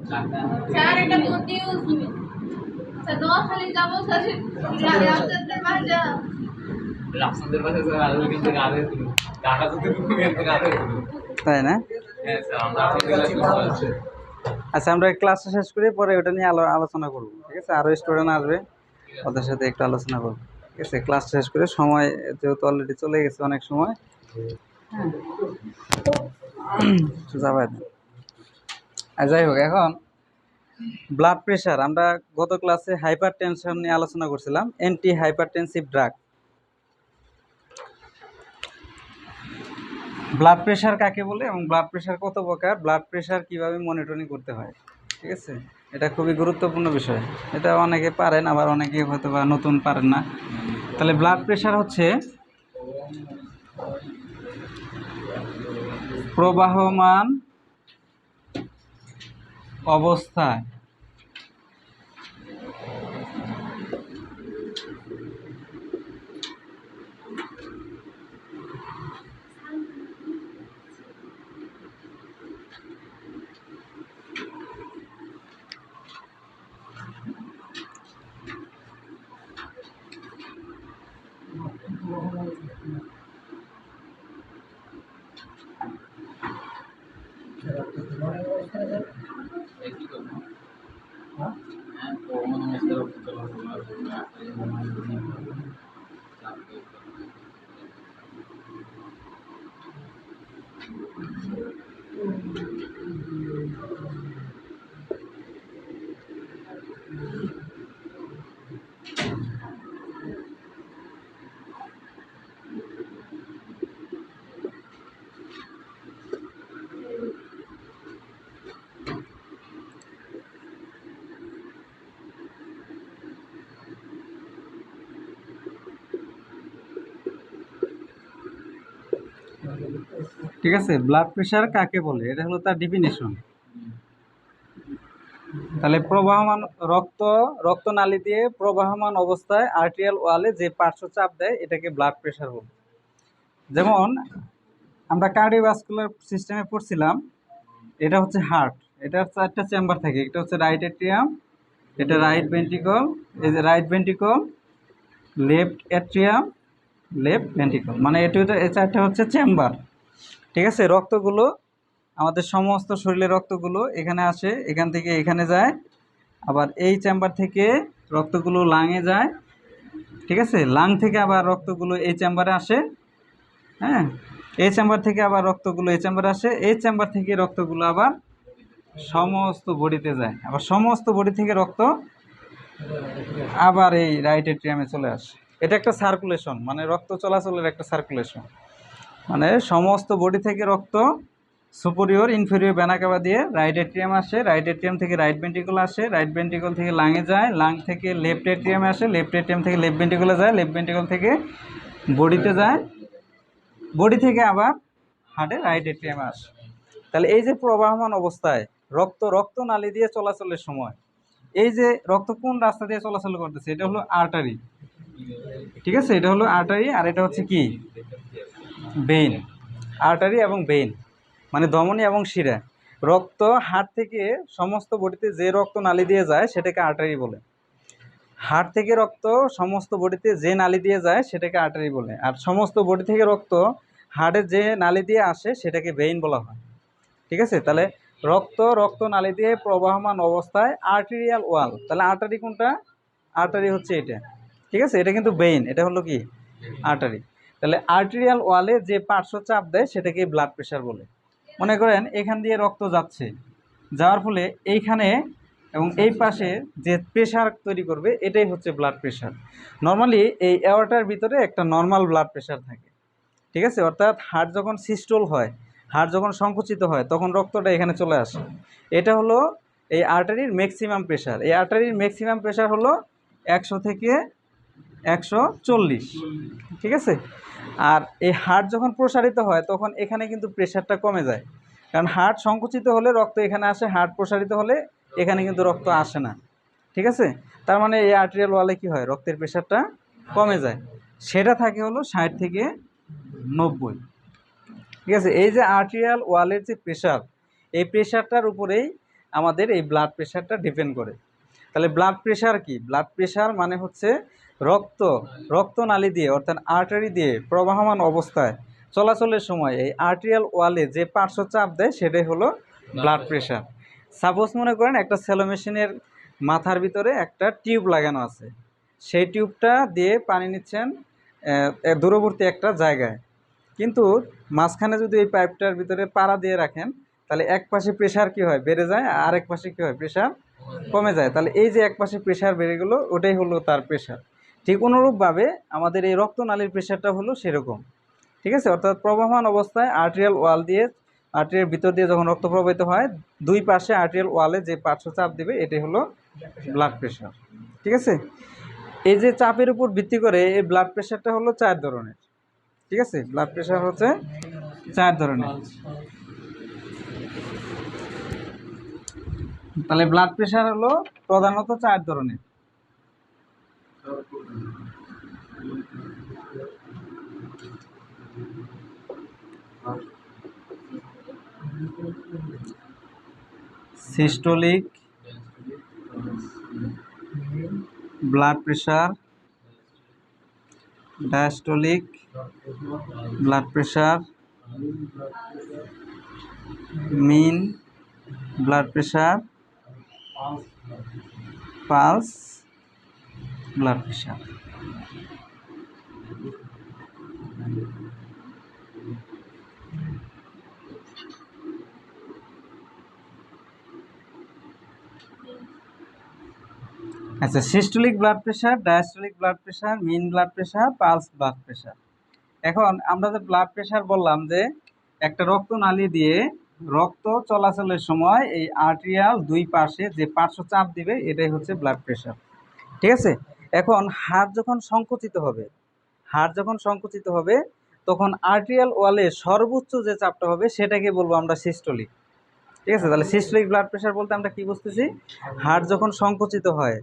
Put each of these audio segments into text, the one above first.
Sir এটা continuous sir দোয়া খালি যাবো স্যার রাফসানদের বাসা রাফসানদের বাসা স্যার আর কিন্তু গাবে গাটা তো তুমি এত গাবে তাই না? হ্যাঁ স্যার আমরা আপনাদের আচ্ছা, আমরা ক্লাসটা শেষ করে পরে ওটা নিয়ে আলোচনা করবো, ঠিক আছে? আরও স্টুডেন্ট আসবে, ওদের সাথে একটু আলোচনা করবো, ঠিক আছে? ক্লাস শেষ করে সময় যেহেতু অলরেডি চলে গেছে অনেক সময়, হ্যাঁ যাবে। আর যাই হোক, এখন ব্লাড প্রেশার, আমরা গত ক্লাসে হাইপার টেনশন নিয়ে আলোচনা করছিলাম, anti hypertensive drug. Blood pressure কাকে বলে এবং ব্লাড প্রেশার কত প্রকার, ব্লাড প্রেশার কিভাবে মনিটরিং করতে হয়, ঠিক আছে? এটা খুবই গুরুত্বপূর্ণ বিষয়। এটা অনেকে পারেন, আবার অনেকে হয়তো বা নতুন পারেন না। তাহলে ব্লাড প্রেশার হচ্ছে প্রবাহমান অবস্থায় ঠিক আছে? ব্লাড প্রেশার কাকে বলে, এটা হলো তার ডেফিনিশন। তাহলে প্রবাহমান রক্তনালী দিয়ে প্রবাহমান অবস্থায় আর্টেরিয়াল ওয়ালে যে পার্শ্ব চাপ দেয় এটাকে ব্লাড প্রেশার বলে। যেমন আমরা কার্ডিওভাস্কুলার সিস্টেমে পড়ছিলাম, এটা হচ্ছে হার্ট, এটার 4টা চেম্বার থাকে। এটা হচ্ছে রাইট এট্রিয়াম, এটা রাইট ভেন্ট্রিকল, এই যে right ventricle, left atrium, left ventricle, মানে এই 4টা হচ্ছে চেম্বার, ঠিক আছে? রক্তগুলো, আমাদের সমস্ত শরীরের রক্তগুলো এখানে আসে, এখান থেকে এখানে যায়, আবার এই চেম্বার থেকে রক্তগুলো লাংয়ে যায়, ঠিক আছে? লাং থেকে আবার রক্তগুলো এই চেম্বারে আসে, হ্যাঁ, এই চেম্বার থেকে আবার রক্তগুলো এই চেম্বারে আসে, এই চেম্বার থেকে রক্তগুলো আবার সমস্ত বডিতে যায়, আবার সমস্ত বডি থেকে রক্ত আবার এই রাইট এট্রিয়ামে চলে আসে। এটা একটা সার্কুলেশন, মানে রক্ত চলাচলের একটা সার্কুলেশন, মানে সমস্ত বডি থেকে রক্ত সুপেরিয়র ইনফেরিয়র ভেনা কাভা দিয়ে রাইট এট্রিয়াম আসে, রাইট এট্রিয়াম থেকে রাইট ভেন্ট্রিকল আসে, রাইট ভেন্ট্রিকল থেকে লাংয়ে যায়, লাং থেকে লেফট এট্রিয়ামে আসে, লেফট এট্রিয়াম থেকে লেফট ভেন্ট্রিকলে যায়, লেফট ভেন্ট্রিকল থেকে বডিতে যায়, বডি থেকে আবার হার্টে রাইট এট্রিয়ামে আসে। তাহলে এই যে প্রবাহমান অবস্থায় রক্তনালী দিয়ে চলাচলের সময় এই যে রক্ত কোন রাস্তা দিয়ে চলাচল করতেছে, এটা হলো আর্টারি, ঠিক আছে? এটা হলো আর্টারি, আর এটা হচ্ছে কি, ভেইন। আর্টারি এবং ভেইন মানে ধমনী এবং শিরা। রক্ত হার্ট থেকে সমস্ত বডিতে যে রক্ত নালী দিয়ে যায় সেটাকে আর্টারি বলে, হার্ট থেকে রক্ত সমস্ত বডিতে যে নালী দিয়ে যায় সেটাকে আর্টারি বলে, আর সমস্ত বডি থেকে রক্ত হার্টে যে নালী দিয়ে আসে সেটাকে ভেইন বলা হয়, ঠিক আছে? তাহলে রক্তনালী দিয়ে প্রবাহমান অবস্থায় আর্টেরিয়াল ওয়াল, তাহলে আর্টারি কোনটা? আর্টারি হচ্ছে এটা, ঠিক আছে? এটা কিন্তু ভেইন, এটা হলো কি, আর্টারি। তাহলে আর্টেরিয়াল ওয়ালে যে পার্শ্ব চাপ দেয় সেটাকে ব্লাড প্রেশার বলে। মনে করেন এখান দিয়ে রক্ত যাচ্ছে, যাওয়ার ফলে এইখানে এবং এই পাশে যে প্রেশার তৈরি করবে এটাই হচ্ছে ব্লাড প্রেশার। নর্মালি এই এওয়ার্টার ভিতরে একটা নর্মাল ব্লাড প্রেশার থাকে, ঠিক আছে? অর্থাৎ হার্ট যখন সিস্টোল হয়, হার্ট যখন সংকুচিত হয় তখন রক্তটা এখানে চলে আসে। এটা হলো এই আর্টারির ম্যাক্সিমাম প্রেশার। এই আর্টারির ম্যাক্সিমাম প্রেশার হলো 100 থেকে 140, ঠিক আছে? আর এই হার্ট যখন প্রসারিত হয় তখন এখানে কিন্তু প্রেশারটা কমে যায়, কারণ হার্ট সংকুচিত হলে রক্ত এখানে আসে, হার্ট প্রসারিত হলে এখানে কিন্তু রক্ত আসে না, ঠিক আছে? তার মানে এই আর্টেরিয়াল ওয়ালে কী হয়, রক্তের প্রেশারটা কমে যায়, সেটা থাকে হলো 60 থেকে 90, ঠিক আছে? এই যে আর্টেরিয়াল ওয়ালের যে প্রেশার, এই প্রেশারটার উপরেই আমাদের এই ব্লাড প্রেশারটা ডিপেন্ড করে। তাহলে ব্লাড প্রেশার কি? ব্লাড প্রেশার মানে হচ্ছে রক্তনালী দিয়ে অর্থাৎ আর্টারি দিয়ে প্রবাহমান অবস্থায় চলাচলের সময় এই আর্টেরিয়াল ওয়ালে যে পার্শ্ব চাপ দেয় সেটাই হলো ব্লাড প্রেশার। সাপোজ মনে করেন একটা সেলো মেশিনের মাথার ভিতরে একটা টিউব লাগানো আছে, সেই টিউবটা দিয়ে পানি নিচ্ছেন দূরবর্তী একটা জায়গায়, কিন্তু মাঝখানে যদি এই পাইপটার ভিতরে পাড়া দিয়ে রাখেন তাহলে এক পাশে প্রেশার কী হয়, বেড়ে যায়, আর এক পাশে কী হয়, প্রেশার কমে যায়। তাহলে এই যে এক পাশে প্রেশার বেড়ে গেলো ওটাই হলো তার প্রেশার। ঠিক অনুরূপভাবে আমাদের এই রক্তনালীর প্রেশারটা হলো সেরকম, ঠিক আছে। অর্থাৎ প্রবাহমান অবস্থায় আর্টেরিয়াল ওয়াল দিয়ে, আর্টেরিয়ার ভিতর দিয়ে যখন রক্ত প্রবাহিত হয়, দুই পাশে আর্টেরিয়াল ওয়ালে যে পার্শ্ব চাপ দেবে এটাই হলো ব্লাড প্রেশার, ঠিক আছে। এই যে চাপের উপর ভিত্তি করে এই ব্লাড প্রেশারটা হলো 4 ধরনের, ঠিক আছে। ব্লাড প্রেশার হচ্ছে 4 ধরনের। তাহলে ব্লাড প্রেশার হলো প্রধানত 4 ধরনের। Systolic blood pressure, diastolic blood pressure, mean blood pressure, pulse blood pressure. আচ্ছা, systolic blood pressure, diastolic blood pressure, mean blood pressure, pulse blood pressure. এখন আমরা যে ব্লাড প্রেশার বললাম যে একটা রক্তনালী দিয়ে রক্ত চলাচলের সময় এই আর্টেরিয়াল দুই পাশে যে পার্শ্ব চাপ দিবে এটাই হচ্ছে ব্লাড প্রেশার, ঠিক আছে। এখন হাড় যখন সংকুচিত হবে তখন আর্টেরিয়াল ওয়ালে সর্বোচ্চ যে চাপটা হবে সেটাকে বলবো আমরা সিস্টোলিক, ঠিক আছে। তাহলে সিস্টোলিক ব্লাড প্রেশার বলতে আমরা কি বুঝতেছি? হাড় যখন সংকুচিত হয়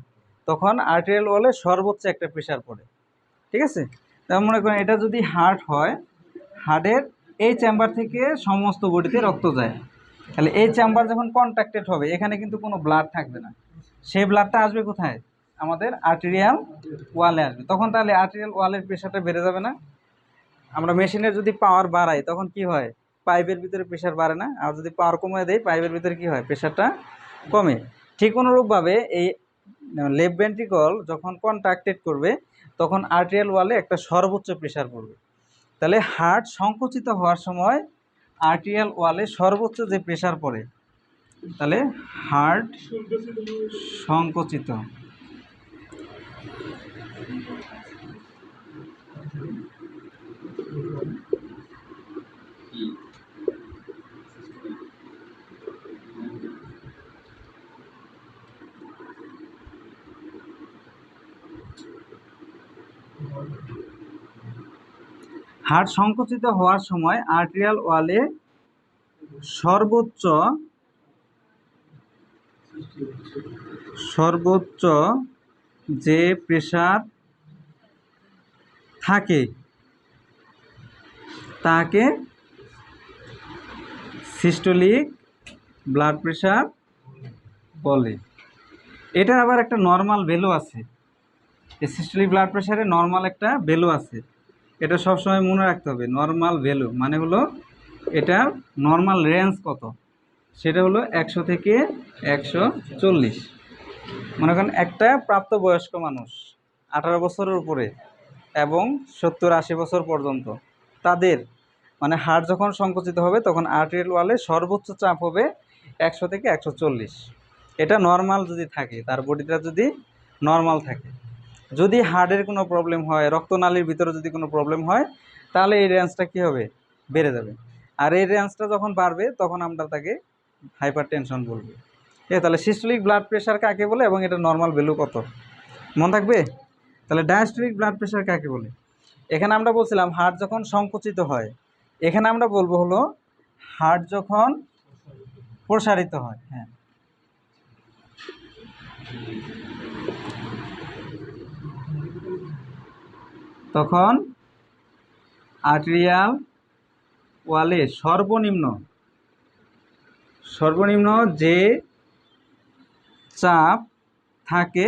তখন আর্টেরিয়াল ওয়ালে সর্বোচ্চ একটা প্রেশার পড়ে, ঠিক আছে। তার মনে করেন এটা যদি হার্ট হয়, হার্টের এই চেম্বার থেকে সমস্ত বডিতে রক্ত যায়, তাহলে এই চেম্বার যখন কন্ট্রাক্টেড হবে এখানে কিন্তু কোনো ব্লাড থাকবে না, সেই ব্লাডটা আসবে কোথায়? আমাদের আর্টেরিয়াল ওয়ালে আসবে। তখন তাহলে আর্টেরিয়াল ওয়ালের প্রেশারটা বেড়ে যাবে না? আমরা মেশিনের যদি পাওয়ার বাড়াই তখন কি হয়? পাইপের ভিতরে প্রেশার বাড়ে না? আর যদি পাওয়ার কমিয়ে দেয় পাইপের ভিতরে কি হয়? প্রেশারটা কমে। ঠিক অনুরূপভাবে এই লেফট ভেন্ট্রিকল যখন কন্ট্রাক্টেড করবে তখন আর্টেরিয়াল ওয়ালে একটা সর্বোচ্চ প্রেশার পড়বে। তাহলে হার্ট সংকুচিত হওয়ার সময় আর্টেরিয়াল ওয়ালে সর্বোচ্চ যে প্রেশার পড়ে, তাহলে হার্ট সংকুচিত। হার্ট সংকুচিত হওয়ার সময় আর্টেরিয়াল ওয়ালে সর্বোচ্চ যে প্রেশার থাকে তাকে সিস্টোলিক ব্লাড প্রেশার বলে। এটার আবার একটা নর্মাল ভ্যালু আছে, এই সিস্টোলিক ব্লাড প্রেশারের নর্মাল একটা ভ্যালু আছে, এটা সবসময় মনে রাখতে হবে। নর্মাল ভ্যালু মানে হলো এটার নর্মাল রেঞ্জ কত, সেটা হলো 100 থেকে 140। মনে করেন একটা প্রাপ্তবয়স্ক মানুষ 18 বছরের উপরে এবং 70-80 বছর পর্যন্ত, তাদের মানে হার্ট যখন সংকুচিত হবে তখন আর্টেরিয়াল ওয়ালে সর্বোচ্চ চাপ হবে 100 থেকে 140। এটা নর্মাল যদি থাকে, তার বডিটা যদি নর্মাল থাকে। যদি হার্টের কোনো প্রবলেম হয়, রক্তনালীর ভিতরে যদি কোনো প্রবলেম হয়, তাহলে এই রেঞ্জটা কী হবে? বেড়ে যাবে। আর এই রেঞ্জটা যখন বাড়বে তখন আমরা তাকে হাইপার টেনশন বলবো। তাহলে সিস্টোলিক ব্লাড প্রেশার কাকে বলে এবং এটা নর্মাল ভ্যালু কত মনে থাকবে? তাহলে ডায়াস্টোলিক ব্লাড প্রেশার কাকে বলে? এখানে আমরা বলছিলাম হার্ট যখন সংকুচিত হয়, এখানে আমরা বলবো হলো হার্ট যখন প্রসারিত হয়। হ্যাঁ, তখন আর্টেরিয়াল ওয়ালে সর্বনিম্ন যে চাপ থাকে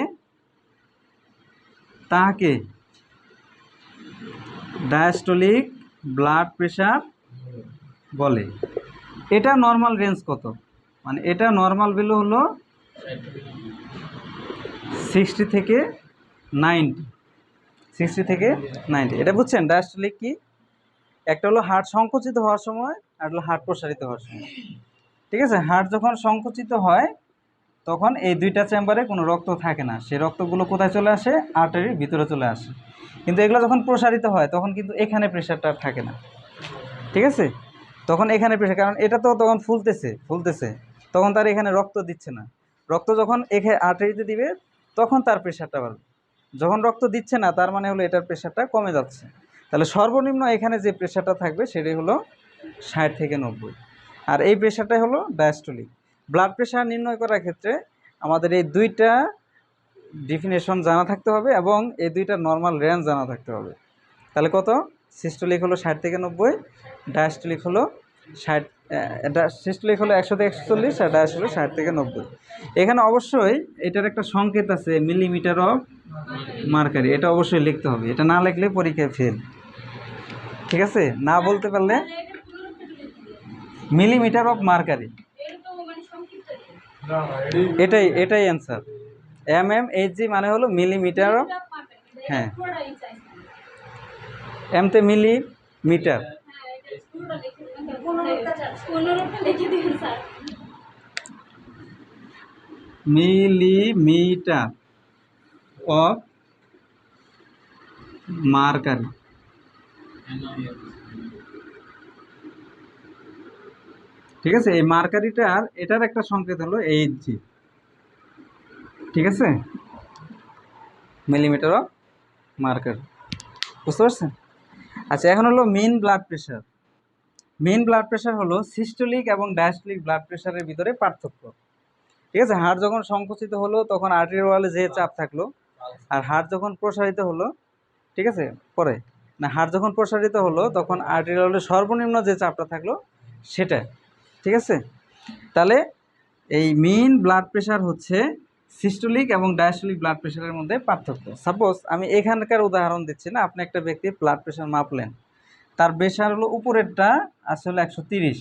তাকে ডায়াস্টোলিক ব্লাড প্রেশার বলে। এটা নর্মাল রেঞ্জ কত, মানে এটা নর্মাল ভ্যালু হলো 60 থেকে 90, 60 থেকে 90। এটা বুঝছেন ডায়াস্টোলিক কি? একটা হলো হার্ট সংকুচিত হওয়ার সময়, আর হলো হার্ট প্রসারিত হওয়ার সময়। ঠিক আছে, হার্ট যখন সংকুচিত হয় তখন এই দুইটা চেম্বারে কোনো রক্ত থাকে না, সেই রক্তগুলো কোথায় চলে আসে? আর্টারির ভিতরে চলে আসে। কিন্তু এগুলো যখন প্রসারিত হয় তখন কিন্তু এখানে প্রেশারটা আর থাকে না। ঠিক আছে, তখন এখানে প্রেশার, কারণ এটা তো তখন ফুলতেছে, তখন তার এখানে রক্ত দিচ্ছে না। রক্ত যখন এখানে আর্টারিতে দিবে তখন তার প্রেশারটা বাড়বে। যখন রক্ত দিচ্ছে না তার মানে হলো এটার প্রেশারটা কমে যাচ্ছে। তাহলে সর্বনিম্ন এখানে যে প্রেশারটা থাকবে সেটাই হলো 60 থেকে 90, আর এই প্রেশারটাই হলো ডায়াস্টোলিক। ব্লাড প্রেশার নির্ণয় করার ক্ষেত্রে আমাদের এই দুইটা ডেফিনেশন জানা থাকতে হবে এবং এই দুইটা নর্মাল রেঞ্জ জানা থাকতে হবে। তাহলে কত? সিস্টোলিক হলো 60 থেকে 90, ডায়াস্টোলিক হলো 60, সিস্টোলিক হলো 100 থেকে 140, আর ডায়াস্টোলিক হলো 60 থেকে 90। এখানে অবশ্যই এটার একটা সংকেত আছে, মিলিমিটার অফ মার্কারি, এটা অবশ্যই লিখতে হবে, এটা না লিখলে পরীক্ষায় ফেল। ঠিক আছে, না বলতে পারলে মিলিমিটার অফ মার্কারি, এটাই অ্যান্সার। MMHg মানে হলো মিলিমিটার অফ, হ্যাঁ এমতে মিলিমিটার, মিলিমিটার অফ মার্কারি। ঠিক আছে, এই মার্কারিটার এটার একটা সংকেত হলো Hg। ঠিক আছে, মিলিমিটার অফ মার্কারি, বুঝতে পারছেন? আচ্ছা, এখন হলো মিন blood pressure. Mean blood pressure হলো সিস্টোলিক এবং ডায়াস্টোলিক ব্লাড প্রেশারের ভিতরে পার্থক্য। ঠিক আছে, হার্ট যখন সংকুচিত হলো তখন আর্টারি ওয়ালে যে চাপ থাকলো, আর হার্ট যখন প্রসারিত হলো, ঠিক আছে, পরে না, হার্ট যখন প্রসারিত হলো তখন আর্টারি ওয়ালে সর্বনিম্ন যে চাপটা থাকলো সেটা। ঠিক আছে, তাহলে এই মিন ব্লাড প্রেশার হচ্ছে সিস্টোলিক এবং ডায়াস্টোলিক ব্লাড প্রেশারের মধ্যে পার্থক্য। সাপোজ আমি এখানকার উদাহরণ দিচ্ছি না, আপনি একটা ব্যক্তির ব্লাড প্রেশার মাপলেন, তার প্রেশার হলো উপরেরটা আছে হলো 130,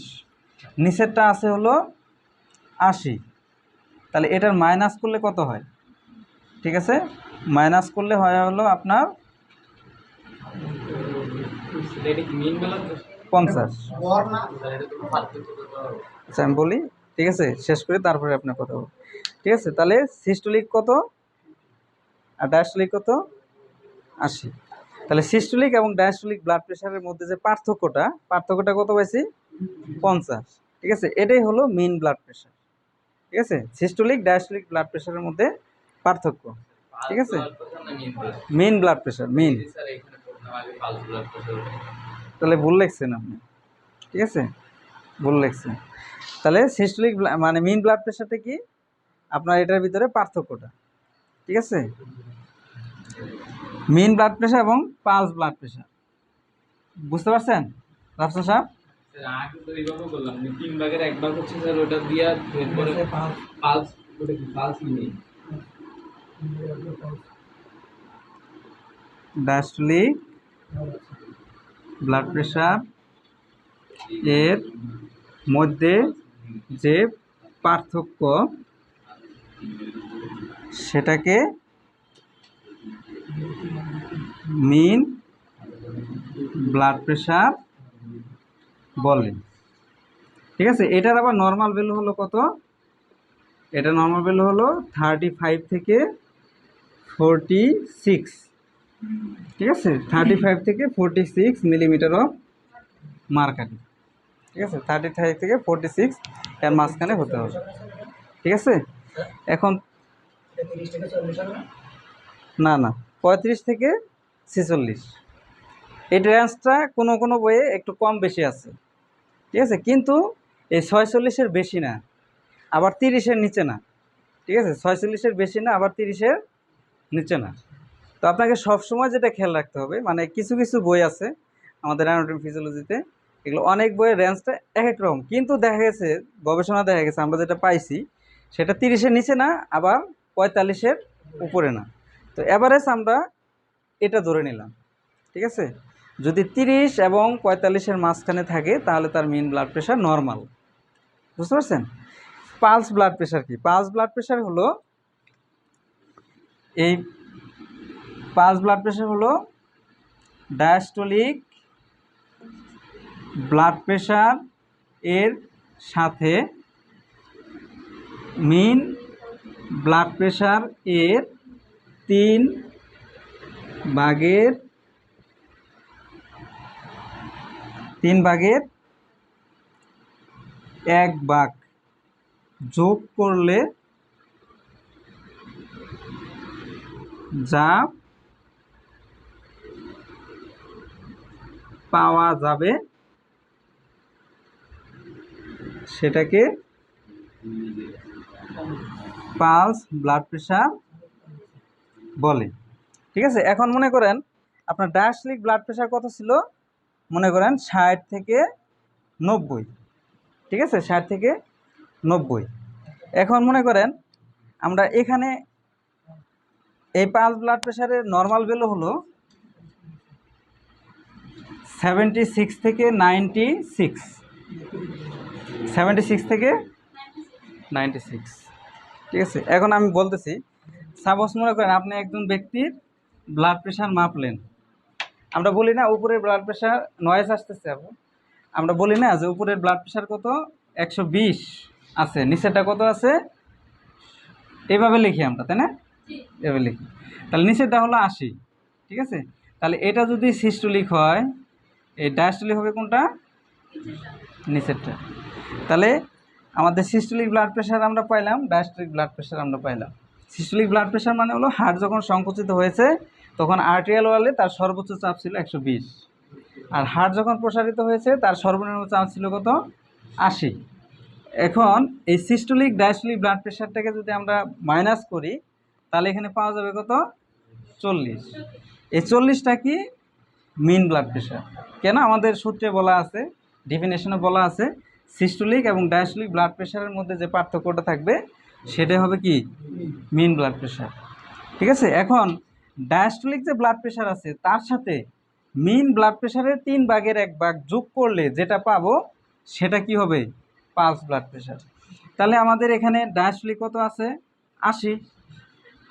নিচেরটা আছে হলো 80, তাহলে এটার মাইনাস করলে কত হয়? ঠিক আছে, মাইনাস করলে হয় হলো আপনার 50। আচ্ছা আমি বলি, ঠিক আছে, শেষ করে তারপরে আপনার কথা বলবো। ঠিক আছে, তাহলে সিস্টোলিক কত আর ডায়াস্টোলিক কত? 80। তাহলে সিস্টোলিক এবং ডায়াস্টোলিক ব্লাড প্রেশারের মধ্যে যে পার্থক্যটা কত পাইছি? 50। ঠিক আছে, এটাই হলো মিন ব্লাড প্রেশার। ঠিক আছে, সিস্টোলিক ডায়াস্টোলিক ব্লাড প্রেশারের মধ্যে পার্থক্য। ঠিক আছে, মিন ব্লাড প্রেশার, মিন, তাহলে ভুল লিখছেন আপনি। ঠিক আছে, ভুল লিখছেন। তাহলে সিস্টোলিক মানে মিন ব্লাড প্রেশারটা কি আপনার এটার ভিতরে পার্থক্যটা। ঠিক আছে, মিন ব্লাড প্রেশার এবং পালস ব্লাড প্রেশার, বুঝতে পারছেন রাফসান সাহেব? ডায়াস্টোলিক ব্লাড প্রেশার এর মধ্যে যে পার্থক্য সেটাকে মিন ব্লাড প্রেশার বলে। ঠিক আছে, এটার আবার নর্মাল ভ্যালু হলো কত? এটা নর্মাল ভ্যালু হলো 35 থেকে 46। ঠিক আছে, 35 থেকে 46 মিলিমিটার অফ মার্কারি। ঠিক আছে, 35 থেকে 46 এর মাঝখানে হতে হবে। ঠিক আছে, এখন না 35 থেকে 46, এই রেঞ্জটা কোনো কোনো বইয়ে একটু কম বেশি আছে। ঠিক আছে, কিন্তু এই 46-এর বেশি না, আবার 30-এর নিচে না। ঠিক আছে, 46-এর বেশি না, আবার 30-এর নিচে না। তো আপনাকে সবসময় যেটা খেয়াল রাখতে হবে, মানে কিছু কিছু বই আছে আমাদের অ্যানাটমি ফিজিওলজিতে, এগুলো অনেক বইয়ের রেঞ্জটা এক এক রকম, কিন্তু দেখা গেছে গবেষণা দেখা গেছে আমরা যেটা পাইছি সেটা 30-এর নিচে না, আবার 45-এর উপরে না। তো অ্যাভারেজ আমরা এটা ধরে নিলাম, ঠিক আছে। যদি 30 এবং 45-এর মাঝখানে থাকে তাহলে তার মিন ব্লাড প্রেশার নর্মাল। বুঝতে পারছেন? পালস ব্লাড প্রেশার কি? পালস ব্লাড প্রেশার হলো এই পালস ব্লাড প্রেশার হলো ডায়াস্টোলিক ব্লাড প্রেশার এর সাথে মিন ব্লাড প্রেশার এর 3 ভাগের 1 ভাগ যোগ করলে যা পাওয়া যাবে সেটাকে পালস ব্লাড প্রেশার বলে, ঠিক আছে। এখন মনে করেন আপনার ডায়াস্টোলিক ব্লাড প্রেশার কত ছিল? মনে করেন 60 থেকে 90, ঠিক আছে, 60 থেকে 90। এখন মনে করেন আমরা এখানে এই পালস ব্লাড প্রেশারের নর্মাল ভ্যালু হলো 76 থেকে 96, 76 থেকে 96, ঠিক আছে। এখন আমি বলতেছি, সাপোজ মনে করেন আপনি একজন ব্যক্তির ব্লাড প্রেশার মাপলেন। আমরা বলি না উপরের ব্লাড প্রেশার, নয়েজ আসতেছে আপু, আমরা বলি না যে উপরের ব্লাড প্রেশার কত 120 আছে, নিচেরটা কত আছে, এভাবে লিখি আমরা, তাই না? এভাবে লিখি। তাহলে নিচেরটা হলো 80, ঠিক আছে। তাহলে এটা যদি সিস্টোলিক হয়, এই ডায়াস্টোলিক হবে কোনটা? নিচেরটা। তাহলে আমাদের সিস্টোলিক ব্লাড প্রেশার আমরা পাইলাম, ডায়াস্টোলিক ব্লাড প্রেশার আমরা পাইলাম। সিস্টোলিক ব্লাড প্রেশার মানে হলো হার্ট যখন সংকুচিত হয়েছে তখন আর্টেরিয়াল ওয়ালে তার সর্বোচ্চ চাপ ছিল 120, আর হার্ট যখন প্রসারিত হয়েছে তার সর্বনিম্ন চাপ ছিল কত? 80। এখন এই সিস্টোলিক ডায়াস্টোলিক ব্লাড প্রেশারটাকে যদি আমরা মাইনাস করি তাহলে এখানে পাওয়া যাবে কত? 40। এই 40টা কি? মিন ব্লাড প্রেশার। কেন? আমাদের সূত্রে বলা আছে, ডেফিনেশনে বলা আছে, সিস্টোলিক এবং ডায়াস্টোলিক ব্লাড প্রেশারের মধ্যে যে পার্থক্যটা থাকবে সেটা হবে কি? মিন ব্লাড প্রেশার, ঠিক আছে। এখন ডায়াস্টোলিক যে ব্লাড প্রেশার আছে তার সাথে মিন ব্লাড প্রেশারের 3 ভাগের 1 ভাগ যোগ করলে যেটা পাবো সেটা কি হবে? Pulse blood pressure. তাহলে আমাদের এখানে ডায়াস্টোলিক কত আছে? 80।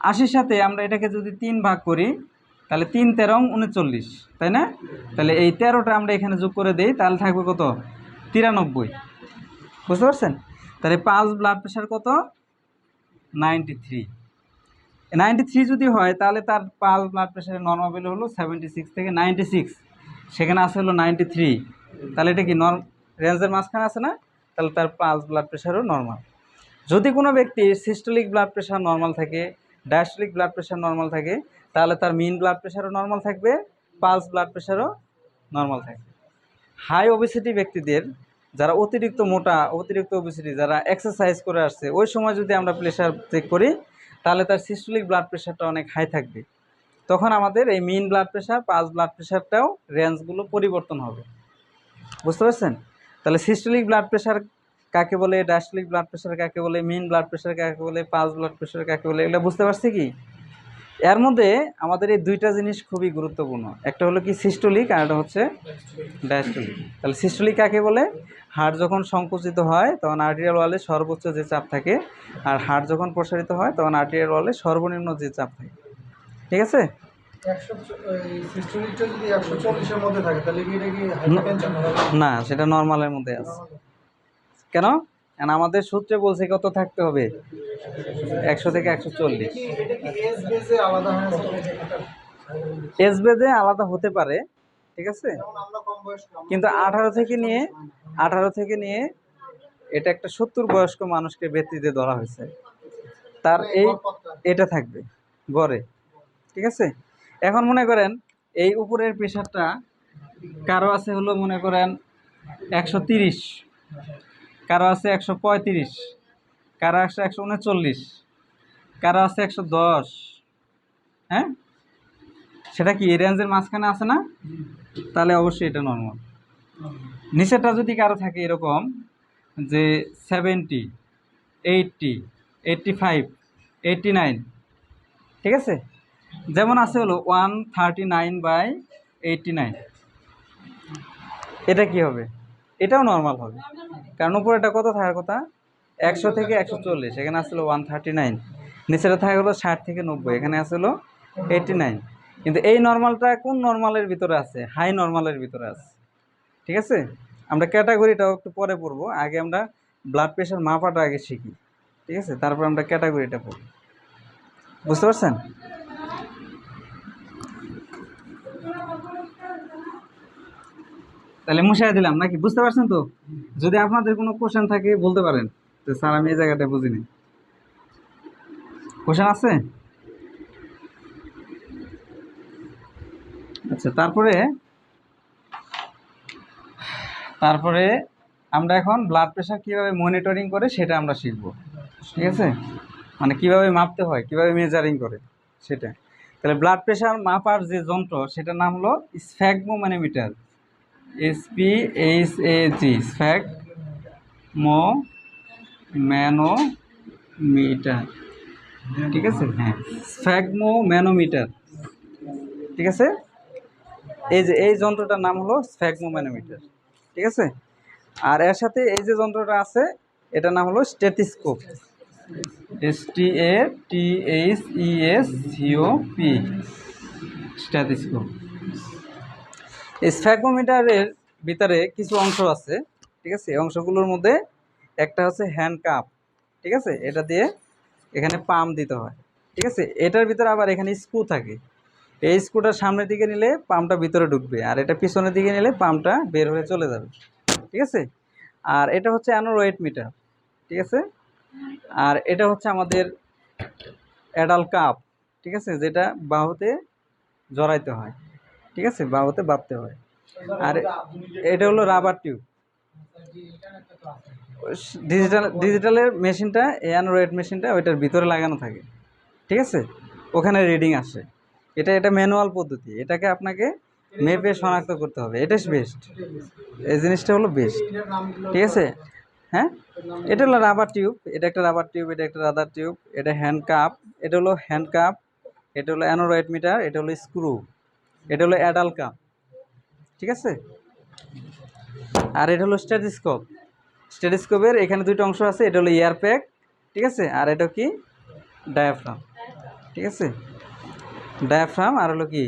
80-র সাথে আমরা এটাকে যদি 3 ভাগ করি তাহলে 3 13 39, তাই না? তাহলে এই 13টা আমরা এখানে যোগ করে দেই, তাহলে থাকবে কত? 93। বুঝতে পারছেন? তাহলে পালস ব্লাড প্রেশার কত? 93। 93 যদি হয় তাহলে তার পালস ব্লাড প্রেশারের নর্মাল ভ্যালু হলো 76 থেকে 96, সেখানে আছে হলো 93। তাহলে এটা কি রেঞ্জের মাঝখানে আছে না? তাহলে তার পালস ব্লাড প্রেশারও নর্মাল। যদি কোনো ব্যক্তির সিস্টোলিক ব্লাড প্রেশার নর্মাল থাকে, ডায়াস্টোলিক ব্লাড প্রেশার নর্মাল থাকে, তাহলে তার মিন ব্লাড প্রেশারও নর্মাল থাকবে, পালস ব্লাড প্রেশারও নর্মাল থাকবে। হাই ওবেসিটি ব্যক্তিদের, যারা অতিরিক্ত মোটা, অতিরিক্ত ওবেসিটি, যারা এক্সারসাইজ করে আসছে, ওই সময় যদি আমরা প্রেশার চেক করি তাহলে তার সিস্টোলিক ব্লাড প্রেশারটা অনেক হাই থাকবে। তখন আমাদের এই মিন ব্লাড প্রেশার, পালস ব্লাড প্রেশারটাও রেঞ্জগুলো পরিবর্তন হবে। বুঝতে পারছেন? তাহলে সিস্টোলিক ব্লাড প্রেশার কাকে বলে, ডায়াস্টোলিক ব্লাড প্রেশার কাকে বলে, মিন ব্লাড প্রেশার কাকে বলে, পালস ব্লাড প্রেশার কাকে বলে, এগুলো বুঝতে পারছি কি? এর মধ্যে আমাদের এই দুইটা জিনিস খুবই গুরুত্বপূর্ণ, একটা হলো কি সিস্টোলিক, আর একটা হচ্ছে ডায়াস্টোলিক। তাহলে সিস্টোলিক কাকে বলে? হার্ট যখন সংকুচিত হয় তখন আর্টেরিয়াল ওয়ালে সর্বোচ্চ যে চাপ থাকে, আর হার্ট যখন প্রসারিত হয় তখন আর্টেরিয়াল ওয়ালে সর্বনিম্ন যে চাপ থাকে, ঠিক আছে। না, সেটা নর্মালের মধ্যে আছে। কেন? কারণ আমাদের সূত্রে বলছে কত থাকতে হবে? 100 থেকে 140। এজ বেজে আলাদা হতে পারে, ঠিক আছে, কিন্তু 18 থেকে নিয়ে এটা একটা 70 বয়স্ক মানুষকে ব্যক্তিতে ধরা হয়েছে, তার এটা থাকবে গড়ে, ঠিক আছে। এখন মনে করেন এই উপরের প্রেশারটা কারো আছে হলো মনে করেন 130, কারো আছে 135, কারো আছে 139, কারো আছে 110, হ্যাঁ, সেটা কি এই রেঞ্জের মাঝখানে আছে না? তাহলে অবশ্যই এটা নর্মাল। নিচেরটা যদি কারো থাকে এরকম যে 70, 80, 85, 89, ঠিক আছে। যেমন আছে হলো 139/89, এটা কি হবে? এটাও নর্মাল হবে, কারণ উপরে এটা কত থাকার কথা? 100 থেকে 140, এখানে আসলো 139, নিচেটা থাকে হলো 60 থেকে 90, এখানে আসলো 89। কিন্তু এই নর্মালটা কোন নর্মালের ভিতরে আছে? হাই নর্মালের ভিতরে আছে, ঠিক আছে। আমরা ক্যাটাগরিটাও একটু পরে পড়বো, আগে আমরা ব্লাড প্রেশার মাপাটা আগে শিখি, ঠিক আছে, তারপর আমরা ক্যাটাগরিটা পড়ব। বুঝতে পারছেন? তাহলে মুছাই দিলাম নাকি? বুঝতে পারছেন তো? যদি আপনাদের কোনো কোশ্চেন থাকে বলতে পারেন, তো স্যার আমি এই জায়গাটা বুঝিনি। কোশ্চেন আছে? আচ্ছা, তারপরে তারপরে আমরা এখন ব্লাড প্রেশার কীভাবে মনিটরিং করে সেটা আমরা শিখব, ঠিক আছে। মানে কিভাবে মাপতে হয়, কিভাবে মেজারিং করে সেটা। তাহলে ব্লাড প্রেশার মাপার যে যন্ত্র সেটার নাম হলো স্ফ্যাগমোম্যানোমিটার, SPHAG, স্ফ্যাগমোম্যানোমিটার, ঠিক আছে। হ্যাঁ, স্ফ্যাগমোম্যানোমিটার, ঠিক আছে। এই যন্ত্রটার নাম হলো স্ফ্যাগমোম্যানোমিটার, ঠিক আছে। আর এর সাথে এই যে যন্ত্রটা আছে এটার নাম হলো স্টেথোস্কোপ, STATHESCOP, স্টেথোস্কোপ। এই স্ফ্যাগমোমিটারের ভিতরে কিছু অংশ আছে, ঠিক আছে। এই অংশগুলোর মধ্যে একটা হচ্ছে হ্যান্ড কাপ, ঠিক আছে, এটা দিয়ে এখানে পাম্প দিতে হয়, ঠিক আছে। এটার ভিতরে আবার এখানে স্ক্রু থাকে, এই স্ক্রুটা সামনের দিকে নিলে পাম্পটা ভিতরে ঢুকবে, আর এটা পিছনের দিকে নিলে পাম্পটা বের হয়ে চলে যাবে, ঠিক আছে। আর এটা হচ্ছে অ্যানোরয়েড মিটার, ঠিক আছে। আর এটা হচ্ছে আমাদের অ্যাডাল কাপ, ঠিক আছে, যেটা বাহুতে জড়াইতে হয়, ঠিক আছে, বাহুতে বাঁধতে হয়। আর এটা হলো রাবার টিউব। ডিজিটালের মেশিনটা, অ্যানোরয়েড মেশিনটা ওইটার ভিতরে লাগানো থাকে, ঠিক আছে, ওখানে রিডিং আসে। এটা ম্যানুয়াল পদ্ধতি, এটাকে আপনাকে মেপে শনাক্ত করতে হবে, এটাই বেস্ট, এই জিনিসটা হলো বেস্ট, ঠিক আছে। হ্যাঁ, এটা হলো রাবার টিউব, এটা একটা রাবার টিউব, এটা একটা রাবার টিউব, এটা হ্যান্ড কাপ, এটা হলো হ্যান্ড কাপ, এটা হলো অ্যানোরয়েড মিটার, এটা হলো স্ক্রু, এটা হলো অ্যাডাল কাপ, ঠিক আছে। আর এটা হলো স্টেথোস্কোপ। স্টেথোস্কোপের এখানে দুইটা অংশ আছে, এটা হলো এয়ার প্যাক, ঠিক আছে, আর এটা কি ডায়াফ্রাম, ঠিক আছে। ডায়াফ্রাম আর হলো কি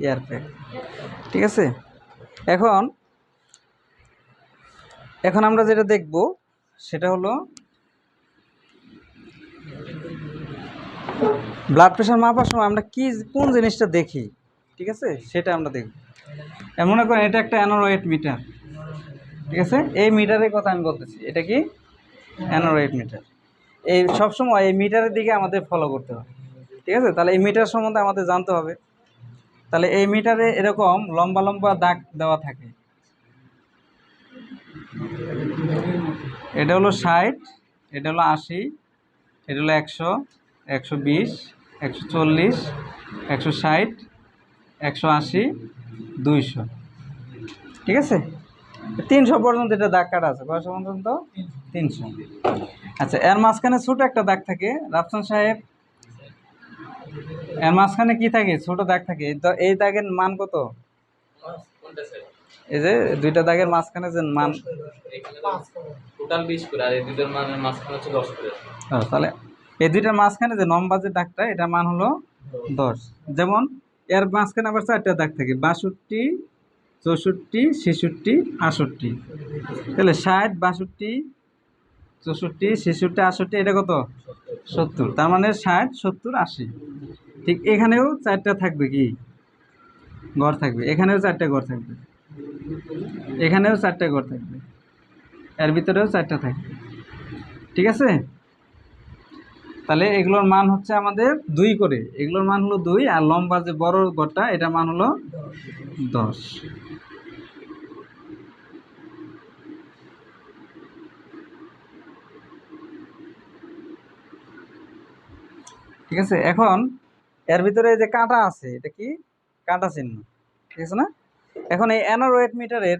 এয়ার প্যাক, ঠিক আছে। এখন এখন আমরা যেটা দেখব সেটা হলো ব্লাড প্রেশার মাপার সময় আমরা কোন জিনিসটা দেখি, ঠিক আছে, সেটা আমরা দেখব। মনে করেন এটা একটা অ্যানোরয়েড মিটার, ঠিক আছে। এই মিটারের কথা আমি বলতেছি, এটা কি অ্যানোরয়েড মিটার। এই সবসময় এই মিটারের দিকে আমাদের ফলো করতে হবে, ঠিক আছে। তাহলে এই মিটার সম্বন্ধে আমাদের জানতে হবে। তাহলে এই মিটারে এরকম লম্বা লম্বা দাগ দেওয়া থাকে, এটা হলো 60, এটা হলো 80, এটা হলো 100, 120, 140, 160, 180, 200, ঠিক আছে। 300 পর্যন্ত এটা দাগ কাটা আছে, কয়শো পর্যন্ত? 300। আচ্ছা, এর মাঝখানে ছোট একটা দাগ থাকে রাফসান সাহেব, এর মাঝখানে কি থাকে? ছোট দাগ থাকে, তো এই দাগের মান কত? এই যে দুইটা দাগের মাঝখানে যে মান, টোটাল 20 করে, আর এই দুটোর মানের মাঝখানে হচ্ছে 10 করে। তাহলে এই দুইটার মাঝখানে যে নম্বর যে দাগটা, এটা মান হলো 10। যেমন এর মাঝখানে আবার 4টা দাগ থাকে, 62, 64, 66, 68। তাহলে 60, 62, 64, 66, 68, এটা কত? 70। তার মানে 60, 70, 80। ঠিক এখানেও 4টা থাকবে, কি ঘর থাকবে, এখানেও 4টা ঘর থাকবে, এখানেও 4টা ঘর থাকবে, এর ভিতরেও 4টা থাকবে, ঠিক আছে। তাহলে এগুলোর মান হচ্ছে আমাদের 2 করে, এগুলোর মান হলো 2, আর লম্বা যে বড় ঘরটা এটা মান হলো 10। ঠিক আছে। এখন এর ভিতরে যে কাঁটা আছে, এটা কি কাঁটা চিহ্ন, ঠিক আছে না। এখন এই অ্যানোরয়েড মিটারের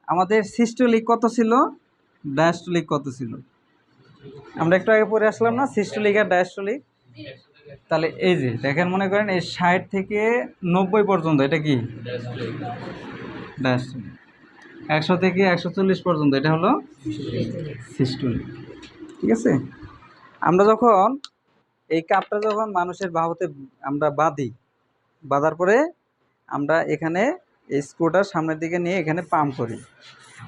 আমাদের সিস্টোলিক কত ছিল, ডায়াস্টোলিক কত ছিল? আমরা একটু আগে পড়ে আসলাম না, সিস্টোলিক আর ডায়াস্টোলিক। তাহলে এই যে দেখেন, মনে করেন এই 60 থেকে 90 পর্যন্ত এটা কি ডায়াস্টোলিক, 100 থেকে 140 পর্যন্ত এটা হলো সিস্টোলিক। ঠিক আছে, আমরা যখন এই কাপটা যখন মানুষের বাহুতে আমরা বাঁধার পরে আমরা এখানে এই স্ক্রুটা সামনের দিকে নিয়ে এখানে পাম্প করি।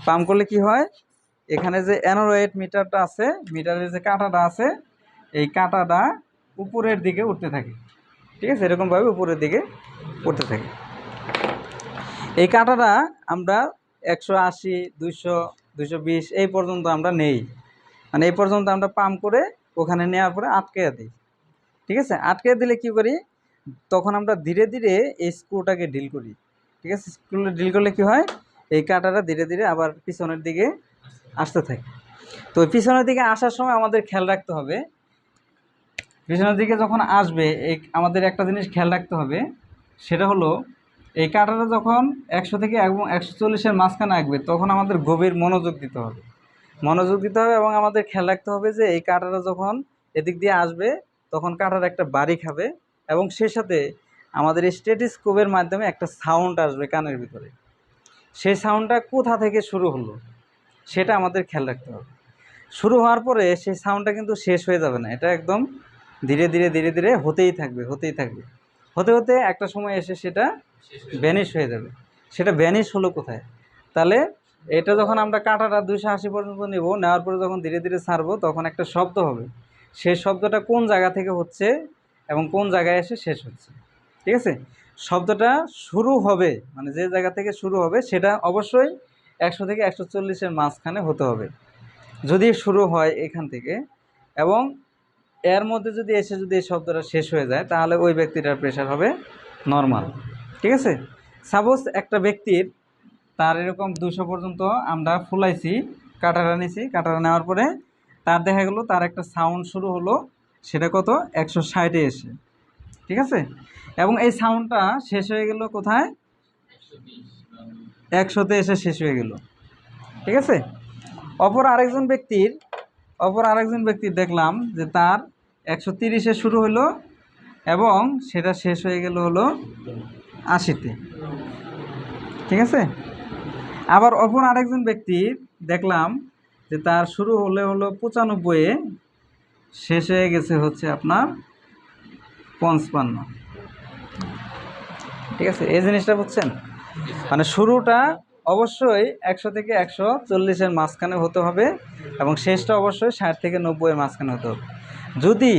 পাম্প করলে কি হয়, এখানে যে অ্যানোরয়েড মিটারটা আছে, মিটারের যে কাঁটাটা আছে, এই কাঁটাটা উপরের দিকে উঠতে থাকে। ঠিক আছে, এরকমভাবে উপরের দিকে উঠতে থাকে। এই কাঁটাটা আমরা 180, 200, 220 এই পর্যন্ত আমরা নেই, মানে এই পর্যন্ত আমরা পাম্প করে ওখানে নেওয়ার পরে আটকে দিই। ঠিক আছে, আটকে দিলে কি করি, তখন আমরা ধীরে ধীরে এই স্ক্রুটাকে ডিল করি। ঠিক আছে, স্ক্রুটা ডিল করলে কি হয়, এই কাঁটাটা ধীরে ধীরে আবার পিছনের দিকে আসতে থাকে। তো পিছনের দিকে আসার সময় আমাদের খেয়াল রাখতে হবে, পিছনের দিকে যখন আসবে এই আমাদের একটা জিনিস খেয়াল রাখতে হবে, সেটা হলো এই কাঁটাটা যখন 100 থেকে 140-এর মাঝখানে আসবে তখন আমাদের গভীর মনোযোগ দিতে হবে, এবং আমাদের খেয়াল রাখতে হবে যে এই কাঁটাটা যখন এদিক দিয়ে আসবে তখন কাঁটার একটা বাড়ি খাবে, এবং সেই সাথে আমাদের স্টেথোস্কোপের মাধ্যমে একটা সাউন্ড আসবে কানের ভিতরে। সেই সাউন্ডটা কোথা থেকে শুরু হলো সেটা আমাদের খেয়াল রাখতে হবে। শুরু হওয়ার পরে সেই সাউন্ডটা কিন্তু শেষ হয়ে যাবে না, এটা একদম ধীরে ধীরে ধীরে ধীরে হতেই থাকবে, হতে হতে একটা সময় এসে সেটা ভ্যানিশ হয়ে যাবে। সেটা ভ্যানিশ হলো কোথায়, তাহলে এটা যখন আমরা কাঁটাটা 280 পর্যন্ত নেব, নেওয়ার পরে যখন ধীরে ধীরে ছাড়বো তখন একটা শব্দ হবে, সেই শব্দটা কোন জায়গা থেকে হচ্ছে এবং কোন জায়গায় এসে শেষ হচ্ছে। ঠিক আছে, শব্দটা শুরু হবে মানে যে জায়গা থেকে শুরু হবে সেটা অবশ্যই 100 থেকে 140-এর মাঝখানে হতে হবে। যদি শুরু হয় এখান থেকে এবং এর মধ্যে যদি এসে যদি এই শব্দটা শেষ হয়ে যায় তাহলে ওই ব্যক্তিটার প্রেশার হবে নর্মাল। ঠিক আছে, সাপোজ একটা ব্যক্তির তার এরকম 200 পর্যন্ত আমরা ফুলাইছি, কাটারা নিছি, কাটারা নেওয়ার পরে তার দেখা গেলো তার একটা সাউন্ড শুরু হলো, সেটা কত 160-এ এসে। ঠিক আছে, এবং এই সাউন্ডটা শেষ হয়ে গেল কোথায়, 100-তে এসে শেষ হয়ে গেল। ঠিক আছে, অপর আরেকজন ব্যক্তির দেখলাম যে তার 130-এ শুরু হলো এবং সেটা শেষ হয়ে গেল হলো 80-তে। ঠিক আছে, আবার অপর আরেকজন ব্যক্তির দেখলাম যে তার শুরু হলো 95-এ, শেষ হয়ে গেছে হচ্ছে আপনার 55। ঠিক আছে, এই জিনিসটা বুঝছেন, মানে শুরুটা অবশ্যই 100 থেকে 140-এর মাঝখানে হতে হবে এবং শেষটা অবশ্যই 60 থেকে 90-এর মাঝখানে হতে হবে। যদি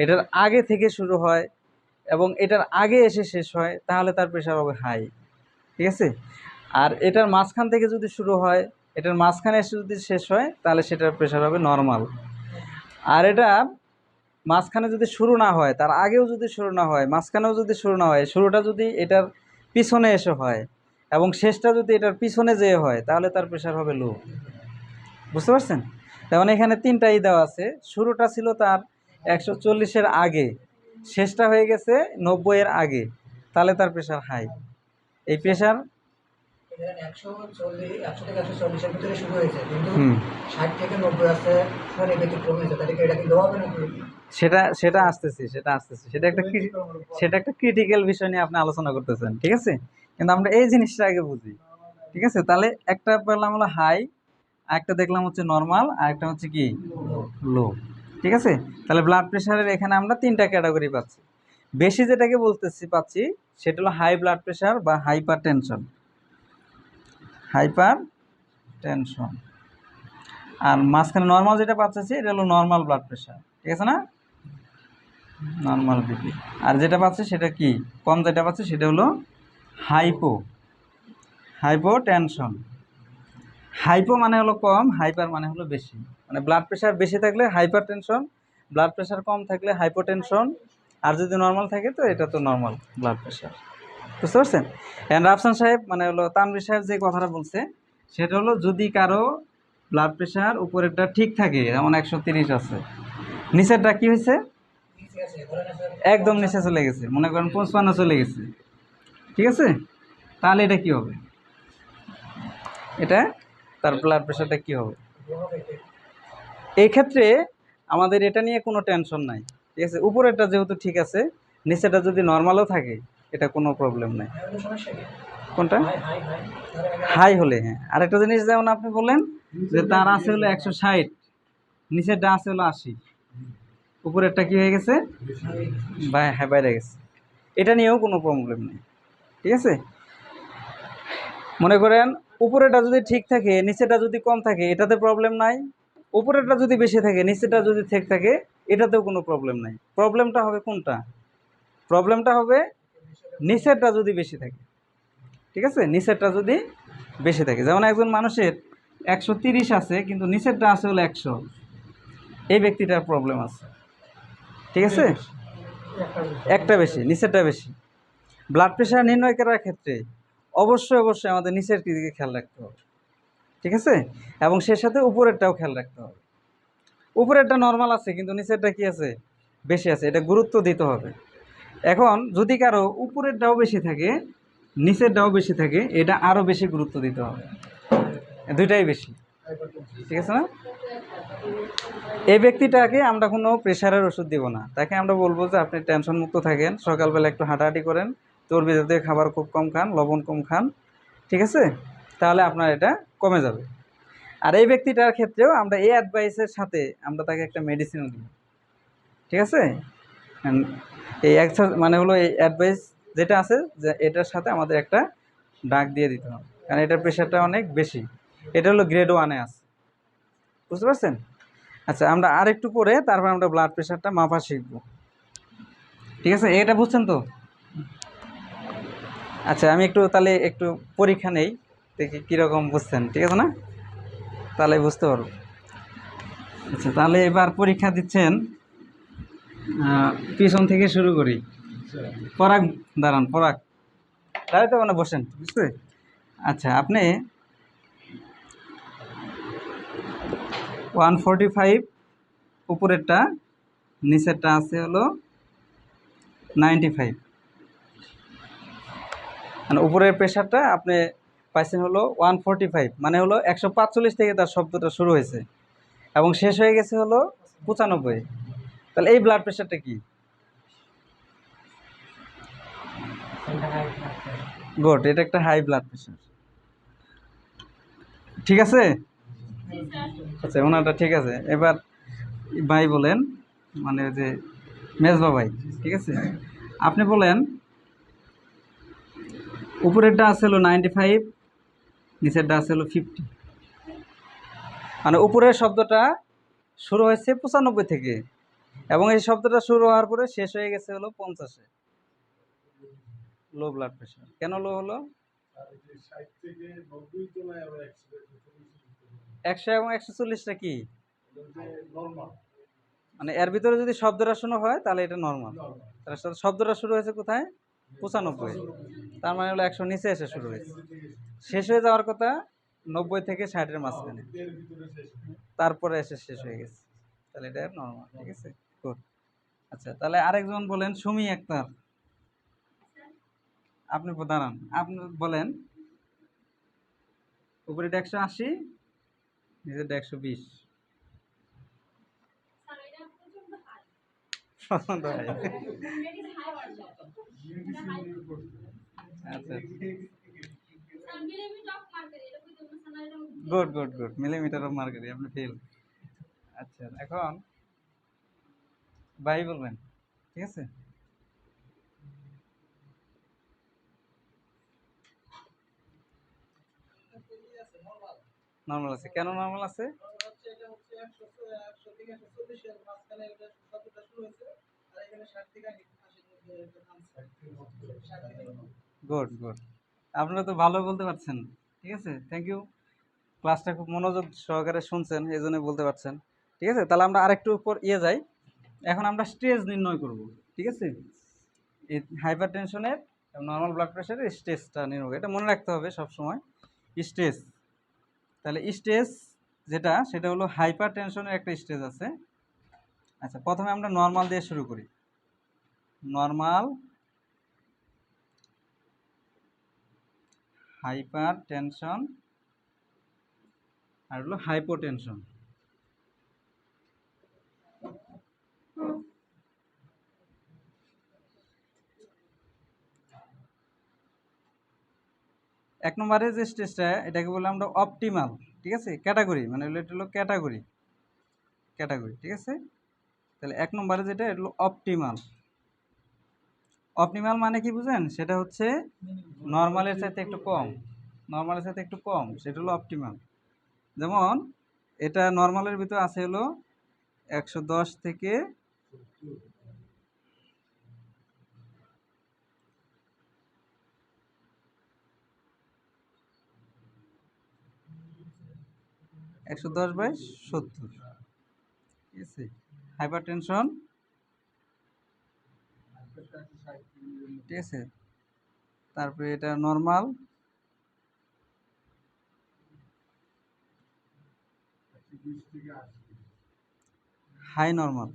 এটার আগে থেকে শুরু হয় এবং এটার আগে এসে শেষ হয় তাহলে তার প্রেশার হবে হাই। ঠিক আছে, আর এটার মাঝখান থেকে যদি শুরু হয়, এটার মাঝখানে এসে যদি শেষ হয় তাহলে সেটার প্রেশার হবে নর্মাল। আর এটা মাঝখানে যদি শুরু না হয়, তার আগেও যদি শুরু না হয়, মাঝখানেও যদি শুরু না হয়, শুরুটা যদি এটার পিছনে এসে হয় এবং শেষটা যদি এটার পিছনে যেয়ে হয় তাহলে তার প্রেশার হবে লো। বুঝতে পারছেন, যেমন এখানে 3টাই দেওয়া আছে, শুরুটা ছিল তার 140-এর আগে, শেষটা হয়ে গেছে 90-এর আগে, তাহলে তার প্রেশার হাই। এই প্রেশার 100 থেকে 140-এর ভিতরে শুরু হয়েছে, কিন্তু 60 থেকে 90 আছে মানে ব্যতিক্রম হয়েছে, তাহলে কি এটা কি লো হবে নাকি? সেটা আসতেছে, সেটা একটা ক্রিটিক্যাল বিষয় নিয়ে আপনি আলোচনা করতেছেন। ঠিক আছে, কিন্তু আমরা এই জিনিসটা আগে বুঝি। ঠিক আছে, তাহলে একটা পেলাম হলো হাই, একটা দেখলাম হচ্ছে নর্মাল, আর একটা হচ্ছে কি লো। ঠিক আছে, তাহলে ব্লাড প্রেশারের এখানে আমরা 3টা ক্যাটাগরি পাচ্ছি। বেশি যেটাকে পাচ্ছি সেটা হলো হাই ব্লাড প্রেশার বা হাইপার টেনশন, আর মাঝখানে নর্মাল যেটা পাচ্ছি এটা হলো নর্মাল ব্লাড প্রেশার। ঠিক আছে না, নর্মাল বিপি। আর যেটা পাচ্ছে সেটা কি কম, যেটা পাচ্ছে সেটা হলো হাইপোটেনশন। হাইপো মানে হলো কম, হাইপার মানে হলো বেশি। মানে ব্লাড প্রেশার বেশি থাকলে হাইপার টেনশন, ব্লাড প্রেশার কম থাকলে হাইপোটেনশন, আর যদি নর্মাল থাকে তো এটা তো নর্মাল ব্লাড প্রেশার। বুঝতে পারছেন? রাফসান সাহেব মানে হলো তানভীর সাহেব যে কথাটা বলছে সেটা হলো যদি কারো ব্লাড প্রেশার উপরেরটা ঠিক থাকে, যেমন 130 আছে, নিচেরটা কি হয়েছে, একদম নিচে চলে গেছে, মনে করেন 55 চলে গেছে। ঠিক আছে, তাহলে এটা কি হবে, এটা তার ব্লাড প্রেশারটা কি হবে? এই ক্ষেত্রে আমাদের এটা নিয়ে কোনো টেনশন নাই, ঠিক আছে। উপরেরটা যেহেতু ঠিক আছে, নিচেটা যদি নর্মালও থাকে এটা কোনো প্রবলেম নাই। কোনো সমস্যা কি? কোনটা হাই হাই হাই ধরেন এখানে হাই হলে, হ্যাঁ। আরেকটা জিনিস যেমন আপনি বললেন যে তার আছে হলো 160, নিচেরটা আছে হলো 80, উপরেরটা কি হয়ে গেছে, হ্যাঁ বাইরে গেছে, এটা নিয়েও কোনো প্রবলেম নেই, ঠিক আছে। মনে করেন উপরেটা যদি ঠিক থাকে নিচেটা যদি কম থাকে এটাতে প্রবলেম নাই, উপরেরটা যদি বেশি থাকে নিচেটা যদি ঠিক থাকে এটাতেও কোনো প্রবলেম নাই। প্রবলেমটা হবে কোনটা, প্রবলেমটা হবে নিচেরটা যদি বেশি থাকে, ঠিক আছে। নিচেরটা যদি বেশি থাকে, যেমন একজন মানুষের 130 আছে কিন্তু নিচেরটা আছে হলো 100, এই ব্যক্তিটার প্রবলেম আছে, ঠিক আছে। একটা বেশি নিচেরটা বেশি। ব্লাড প্রেশার নির্ণয় করার ক্ষেত্রে অবশ্যই অবশ্যই আমাদের নিচের দিকে খেয়াল রাখতে হবে, ঠিক আছে। এবং সে সাথে উপরেরটাও খেয়াল রাখতে হবে। উপরেরটা নর্মাল আছে কিন্তু নিচেরটা কি আছে, বেশি আছে, এটা গুরুত্ব দিতে হবে। এখন যদি কারো উপরেরটাও বেশি থাকে নিচেরটাও বেশি থাকে, এটা আরও বেশি গুরুত্ব দিতে হবে, দুইটাই বেশি, ঠিক আছে না। এই ব্যক্তিটাকে আমরা কোনো প্রেশারের ওষুধ দিব না, তাকে আমরা বলবো যে আপনি টেনশন মুক্ত থাকেন, সকালবেলা একটু হাঁটাহাঁটি করেন, চর্বি জাতীয় খাবার খুব কম খান, লবণ কম খান, ঠিক আছে, তাহলে আপনার এটা কমে যাবে। আর এই ব্যক্তিটার ক্ষেত্রেও আমরা এই অ্যাডভাইসের সাথে আমরা তাকে একটা মেডিসিনও দিব, ঠিক আছে। এই মানে হলো এই অ্যাডভাইস যেটা আছে যে এটার সাথে আমাদের একটা ডাক দিয়ে দিতে হবে, কারণ এটার প্রেশারটা অনেক বেশি, এটা হলো গ্রেড 1-এ আছে, বুঝতে পারছেন। আচ্ছা, আমরা আর একটু পরে তারপর আমরা ব্লাড প্রেশারটা মাপা শিখব, ঠিক আছে। এটা বুঝছেন তো। আচ্ছা, আমি একটু তাহলে একটু পরীক্ষা নেই, দেখি কীরকম বুঝছেন, ঠিক আছে না, তাহলে বুঝতে পারবো। আচ্ছা, তাহলে এবার পরীক্ষা দিচ্ছেন, পিছন থেকে শুরু করি। পরাগ, দাঁড়ান, পরাগ দাঁড়াইতে মানে বসেন, বুঝতে। আচ্ছা, আপনি 145 উপরেরটা, নিচেরটা আছে হলো 95, মানে উপরের প্রেশারটা আপনি পাইছেন হলো 145, মানে হলো 145 থেকে তার শব্দটা শুরু হয়েছে এবং শেষ হয়ে গেছে হলো 95। তাহলে এই ব্লাড প্রেশারটা কি? গুড, এটা একটা হাই ব্লাড প্রেশার, ঠিক আছে। আচ্ছা, ওনারটা ঠিক আছে। এবার ভাই বলেন, মানে যে মেজবা ভাই, ঠিক আছে, আপনি বলেন উপরেরটা আছে হলো 95, নিচেরটা আছে হলো 50, মানে উপরের শব্দটা শুরু হয়েছে 95 থেকে এবং এই শব্দটা শুরু হওয়ার পরে শেষ হয়ে গেছে হলো 50-এ। লো ব্লাড প্রেশার কেন লো হলো? 100 এবং 140টা কি, মানে এর ভিতরে যদি শব্দটা শোনা হয় তাহলে এটা নর্মাল। তার সাথে শব্দটা শুরু হয়েছে কোথায়, 95, তার মানে হলো 100 নিচে এসে শুরু হয়েছে, শেষ হয়ে যাওয়ার কথা 90 থেকে 60-এর মাঝখানে, তারপরে এসে শেষ হয়ে গেছে, তাহলে এটা নর্মাল, ঠিক আছে। গুড। আচ্ছা, তাহলে আরেকজন বলেন, সুমি আক্তার, আপনি দাঁড়ান, আপনি বলেন উপরেটা 180, নিচেরটা 120। পছন্দ হয়। আচ্ছা, good good good, millimetre of mercury, আপনি ফেল। আচ্ছা, এখন ভাই বলবেন, ঠিক আছে। নর্মাল আছে, কেন নর্মাল আছে? গুড গুড, আপনারা তো ভালো বলতে পারছেন, ঠিক আছে, থ্যাংক ইউ। ক্লাসটা খুব মনোযোগ সহকারে শুনছেন, এই জন্য বলতে পারছেন, ঠিক আছে। তাহলে আমরা আরেকটু উপর যাই, এখন আমরা স্টেজ নির্ণয় করব, ঠিক আছে। এই হাইপার টেনশনের নর্মাল ব্লাড প্রেশারের স্টেজটা নির্ণয়, এটা মনে রাখতে হবে সব সময়, স্টেজ। তাহলে স্টেজ যেটা, সেটা হলো হাইপার টেনশনের একটা স্টেজ আছে। আচ্ছা, প্রথমে আমরা নর্মাল দিয়ে শুরু করি, নর্মাল, হাইপার টেনশন, আর হলো হাইপোটেনশন। এক নম্বরে যে স্টেজটা এটাকে বললাম আমরা অপটিমাল, ঠিক আছে, ক্যাটাগরি, মানে এটা হলো ক্যাটাগরি, ক্যাটাগরি, ঠিক আছে। তাহলে এক নম্বরে যেটা এটা হলো অপটিমাল। অপটিমাল মানে কি বুঝেন? সেটা হচ্ছে নর্মালের সাথে একটু কম, নর্মালের সাথে একটু কম, সেটা হলো অপটিমাল। যেমন এটা নর্মালের ভিতর আছে হলো 110 থেকে 110/70, ঠিক আছে। হাইপার টেনশন, ঠিক আছে, তারপরে এটা নর্মাল, হাই নর্মাল,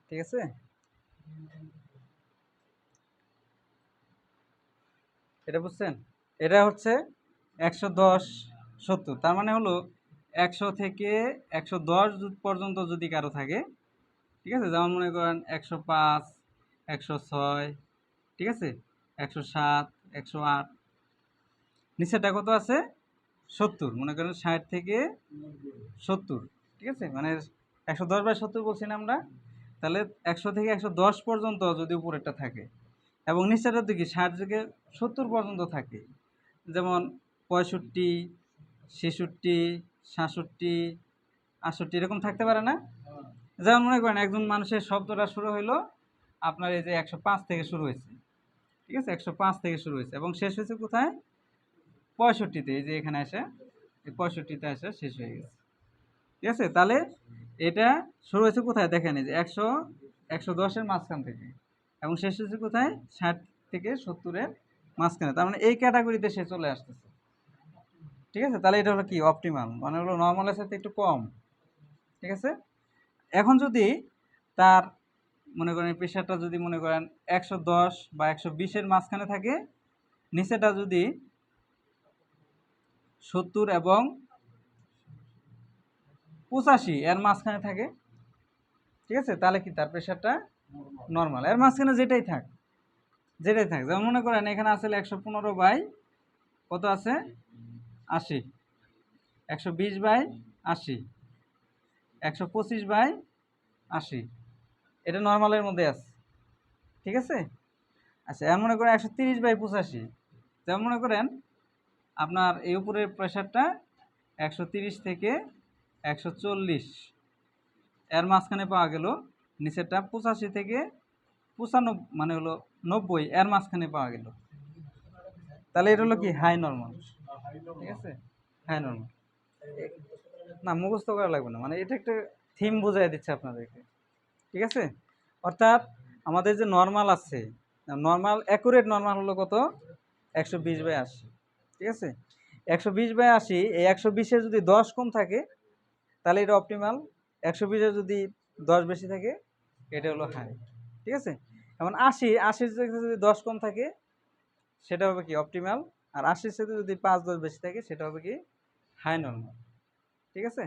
ঠিক আছে। এটা বুঝছেন? এটা হচ্ছে 110/70, তার মানে হলো 100 থেকে 110 পর্যন্ত যদি কারো থাকে, ঠিক আছে, যেমন মনে করেন 105, 106, ঠিক আছে, 107, 108, নিচেরটা কত আছে? 70, মনে করেন 60 থেকে 70, ঠিক আছে, মানে 110/70 বলছি না আমরা। তাহলে 100 থেকে 110 পর্যন্ত যদি উপরেরটা থাকে এবং নিচেরটা দেখি 60 থেকে 70 পর্যন্ত থাকে, যেমন 65, 66, 67, 68 এরকম থাকতে পারে না? যেমন মনে করেন একজন মানুষের শব্দটা শুরু হইলো আপনার এই যে 105 থেকে শুরু হয়েছে, ঠিক আছে, 105 থেকে শুরু হয়েছে এবং শেষ হয়েছে কোথায়? 65-তে, এই যে এখানে এসে এই 65-তে এসে শেষ হয়ে গেছে, ঠিক আছে। তাহলে এটা শুরু হয়েছে কোথায় দেখেন, এই যে 100-110-এর মাঝখান থেকে এবং শেষ হয়েছে কোথায়? 60 থেকে 70-এর মাঝখানে, তার মানে এই ক্যাটাগরিতে সে চলে আসতেছে, ঠিক আছে। তাহলে এটা হলো কি? অপটিমাল, মানে হলো নর্মালের সাথে একটু কম, ঠিক আছে। এখন যদি তার মনে করেন প্রেশারটা যদি মনে করেন 110 বা 120-এর মাঝখানে থাকে, নিচেটা যদি 70 এবং 85 এর মাঝখানে থাকে, ঠিক আছে, তাহলে কি তার প্রেশারটা নর্মাল। এর মাঝখানে যেটাই থাক, যেটাই থাক, যেমন মনে করেন এখানে আসলে 115 কত আছে? 80, 120/80, 125/80, এটা নর্মালের মধ্যে আছে, ঠিক আছে। আচ্ছা, এমন মনে করেন 130/85, যেমন মনে করেন আপনার এই উপরের প্রেশারটা 130 থেকে 140 এর মাঝখানে পাওয়া গেল, নিচেরটা 85 থেকে 95 মানে হলো 90 এর মাঝখানে পাওয়া গেল, তাহলে এটা হলো কি? হাই নর্মাল, ঠিক আছে, হাই নর্মাল। না, মুখস্থ করা লাগবে না, মানে এটা একটা থিম বোঝাই দিচ্ছে আপনাদেরকে, ঠিক আছে। অর্থাৎ আমাদের যে নর্মাল আছে, নর্মাল অ্যাকুরেট নর্মাল হলো কত? 120/80, ঠিক আছে। 120/80, এই 120-এর যদি 10 কম থাকে তাহলে এটা অপটিমাল, 120-এর যদি 10 বেশি থাকে এটা হলো হাই, ঠিক আছে। এখন 80-80-র যদি 10 কম থাকে সেটা হবে কি? অপটিমাল। আর 80-র সাথে যদি 5-10 বেশি থাকে সেটা হবে কি? হাই নর্মাল, ঠিক আছে।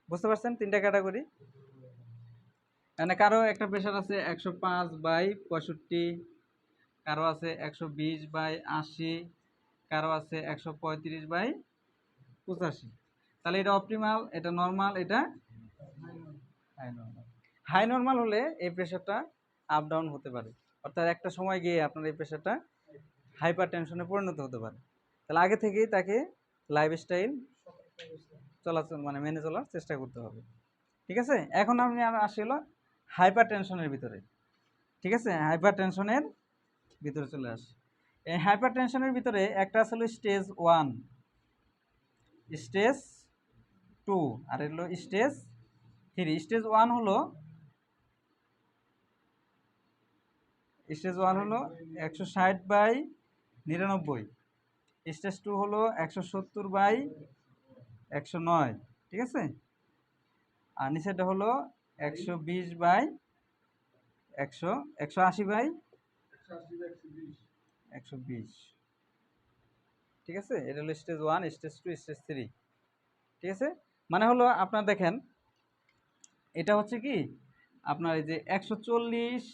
বুঝতে পারছেন তিনটা ক্যাটাগরি? মানে কারো একটা প্রেশার আছে 105/65, কারো আছে 120/80, কারো আছে 135/85, তাহলে এটা অপটিমাল, এটা নর্মাল, এটা হাই নর্মাল। হাই নর্মাল হলে এই প্রেশারটা আপ ডাউন হতে পারে, অর্থাৎ একটা সময় গিয়ে আপনার এই প্রেশারটা হাইপার টেনশনে পরিণত হতে পারে। তাহলে আগে থেকেই তাকে লাইফস্টাইল চলাচল মানে মেনে চলার চেষ্টা করতে হবে, ঠিক আছে। এখন আমি আসি হলো হাইপার টেনশনের ভিতরে, ঠিক আছে, হাইপার টেনশনের ভিতরে চলে আসি। এই হাইপার টেনশনের ভিতরে একটা আসলে স্টেজ 1, স্টেজ 2 আর হলো স্টেজ 3। স্টেজ 1 হলো 160/99, স্টেজ 2 হলো 170/109, ঠিক আছে। আর নিচেটা হলো 100 180 বাই 120। ঠিক আছে, এটা হলো স্টেজ 1, স্টেজ 2, স্টেজ 3। ঠিক আছে, মানে হলো আপনার দেখেন এটা হচ্ছে কি আপনার এই যে 140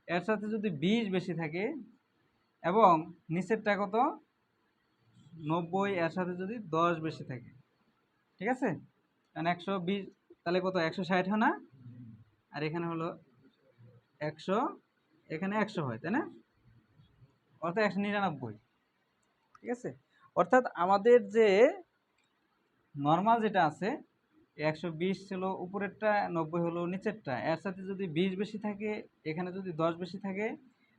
এর সাথে যদি 20 বেশি থাকে এবং নিচেরটা কত 90 এর সাথে যদি 10 বেশি থাকে। ঠিক আছে, কারণ 120 তাহলে কত 160 হয় না, আর এখানে হলো 100, এখানে 100 হয় তাই না, অর্থাৎ 199। ঠিক আছে, অর্থাৎ আমাদের যে নর্মাল যেটা আছে 120 ছিল উপরেরটা, 90 হলো নিচেরটা, এর সাথে যদি 20 বেশি থাকে, এখানে যদি 10 বেশি থাকে,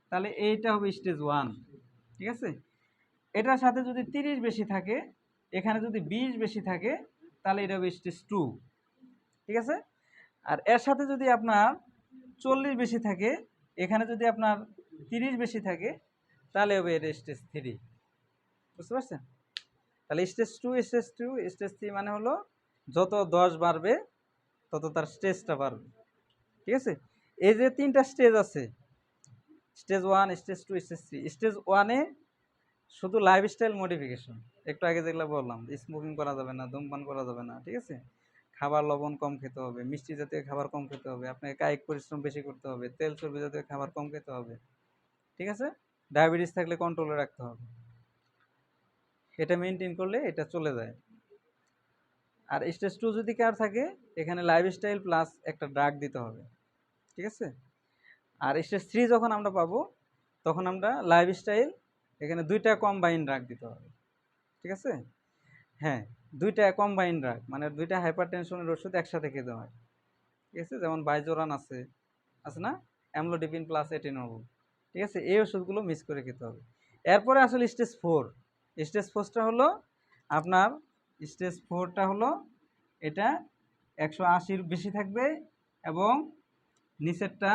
তাহলে এইটা হবে স্টেজ 1। ঠিক আছে, এটার সাথে যদি 30 বেশি থাকে, এখানে যদি 20 বেশি থাকে, তাহলে এটা হবে স্টেজ 2। ঠিক আছে, আর এর সাথে যদি আপনার 40 বেশি থাকে, এখানে যদি আপনার 30 বেশি থাকে, তাহলে হবে এটা স্টেজ 3। বুঝতে পারছেন? তাহলে স্টেজ 2, স্টেজ 2, স্টেজ 3 মানে হলো যত 10 বাড়বে তত তার স্টেজটা বাড়বে। ঠিক আছে, এই যে 3টা স্টেজ আছে, স্টেজ 1, স্টেজ 2, স্টেজ 3। স্টেজ 1-এ শুধু লাইফস্টাইল মডিফিকেশন, একটু আগে যেগুলো বললাম, স্মোকিং করা যাবে না, ধূমপান করা যাবে না। ঠিক আছে, খাবার লবণ কম খেতে হবে, মিষ্টি জাতীয় খাবার কম খেতে হবে, আপনাকে কায়িক পরিশ্রম বেশি করতে হবে, তেল চর্বি জাতীয় খাবার কম খেতে হবে। ঠিক আছে, ডায়াবেটিস থাকলে কন্ট্রোলে রাখতে হবে। এটা মেনটেন করলে এটা চলে যায়। আর স্টেজ 2 যদি কার থাকে, এখানে লাইফস্টাইল প্লাস একটা ড্রাগ দিতে হবে। ঠিক আছে, আর স্টেজ 3 যখন আমরা পাবো, তখন আমরা লাইফস্টাইল, এখানে 2টা কম্বাইন ড্রাগ দিতে হবে। ঠিক আছে, হ্যাঁ, 2টা কম্বাইন ড্রাগ, মানে 2টা হাইপার টেনশনের ওষুধ একসাথে খেতে হয়। ঠিক আছে, যেমন বাইজোরান আছে না, অ্যামলোডিপিন প্লাস এটিনোল। ঠিক আছে, এই ওষুধগুলো মিক্স করে খেতে হবে। এরপরে আসলে স্টেজ 4। স্টেজ 4টা হলো আপনার, স্টেজ 4টা হলো এটা 180-র বেশি থাকবে এবং নিচেরটা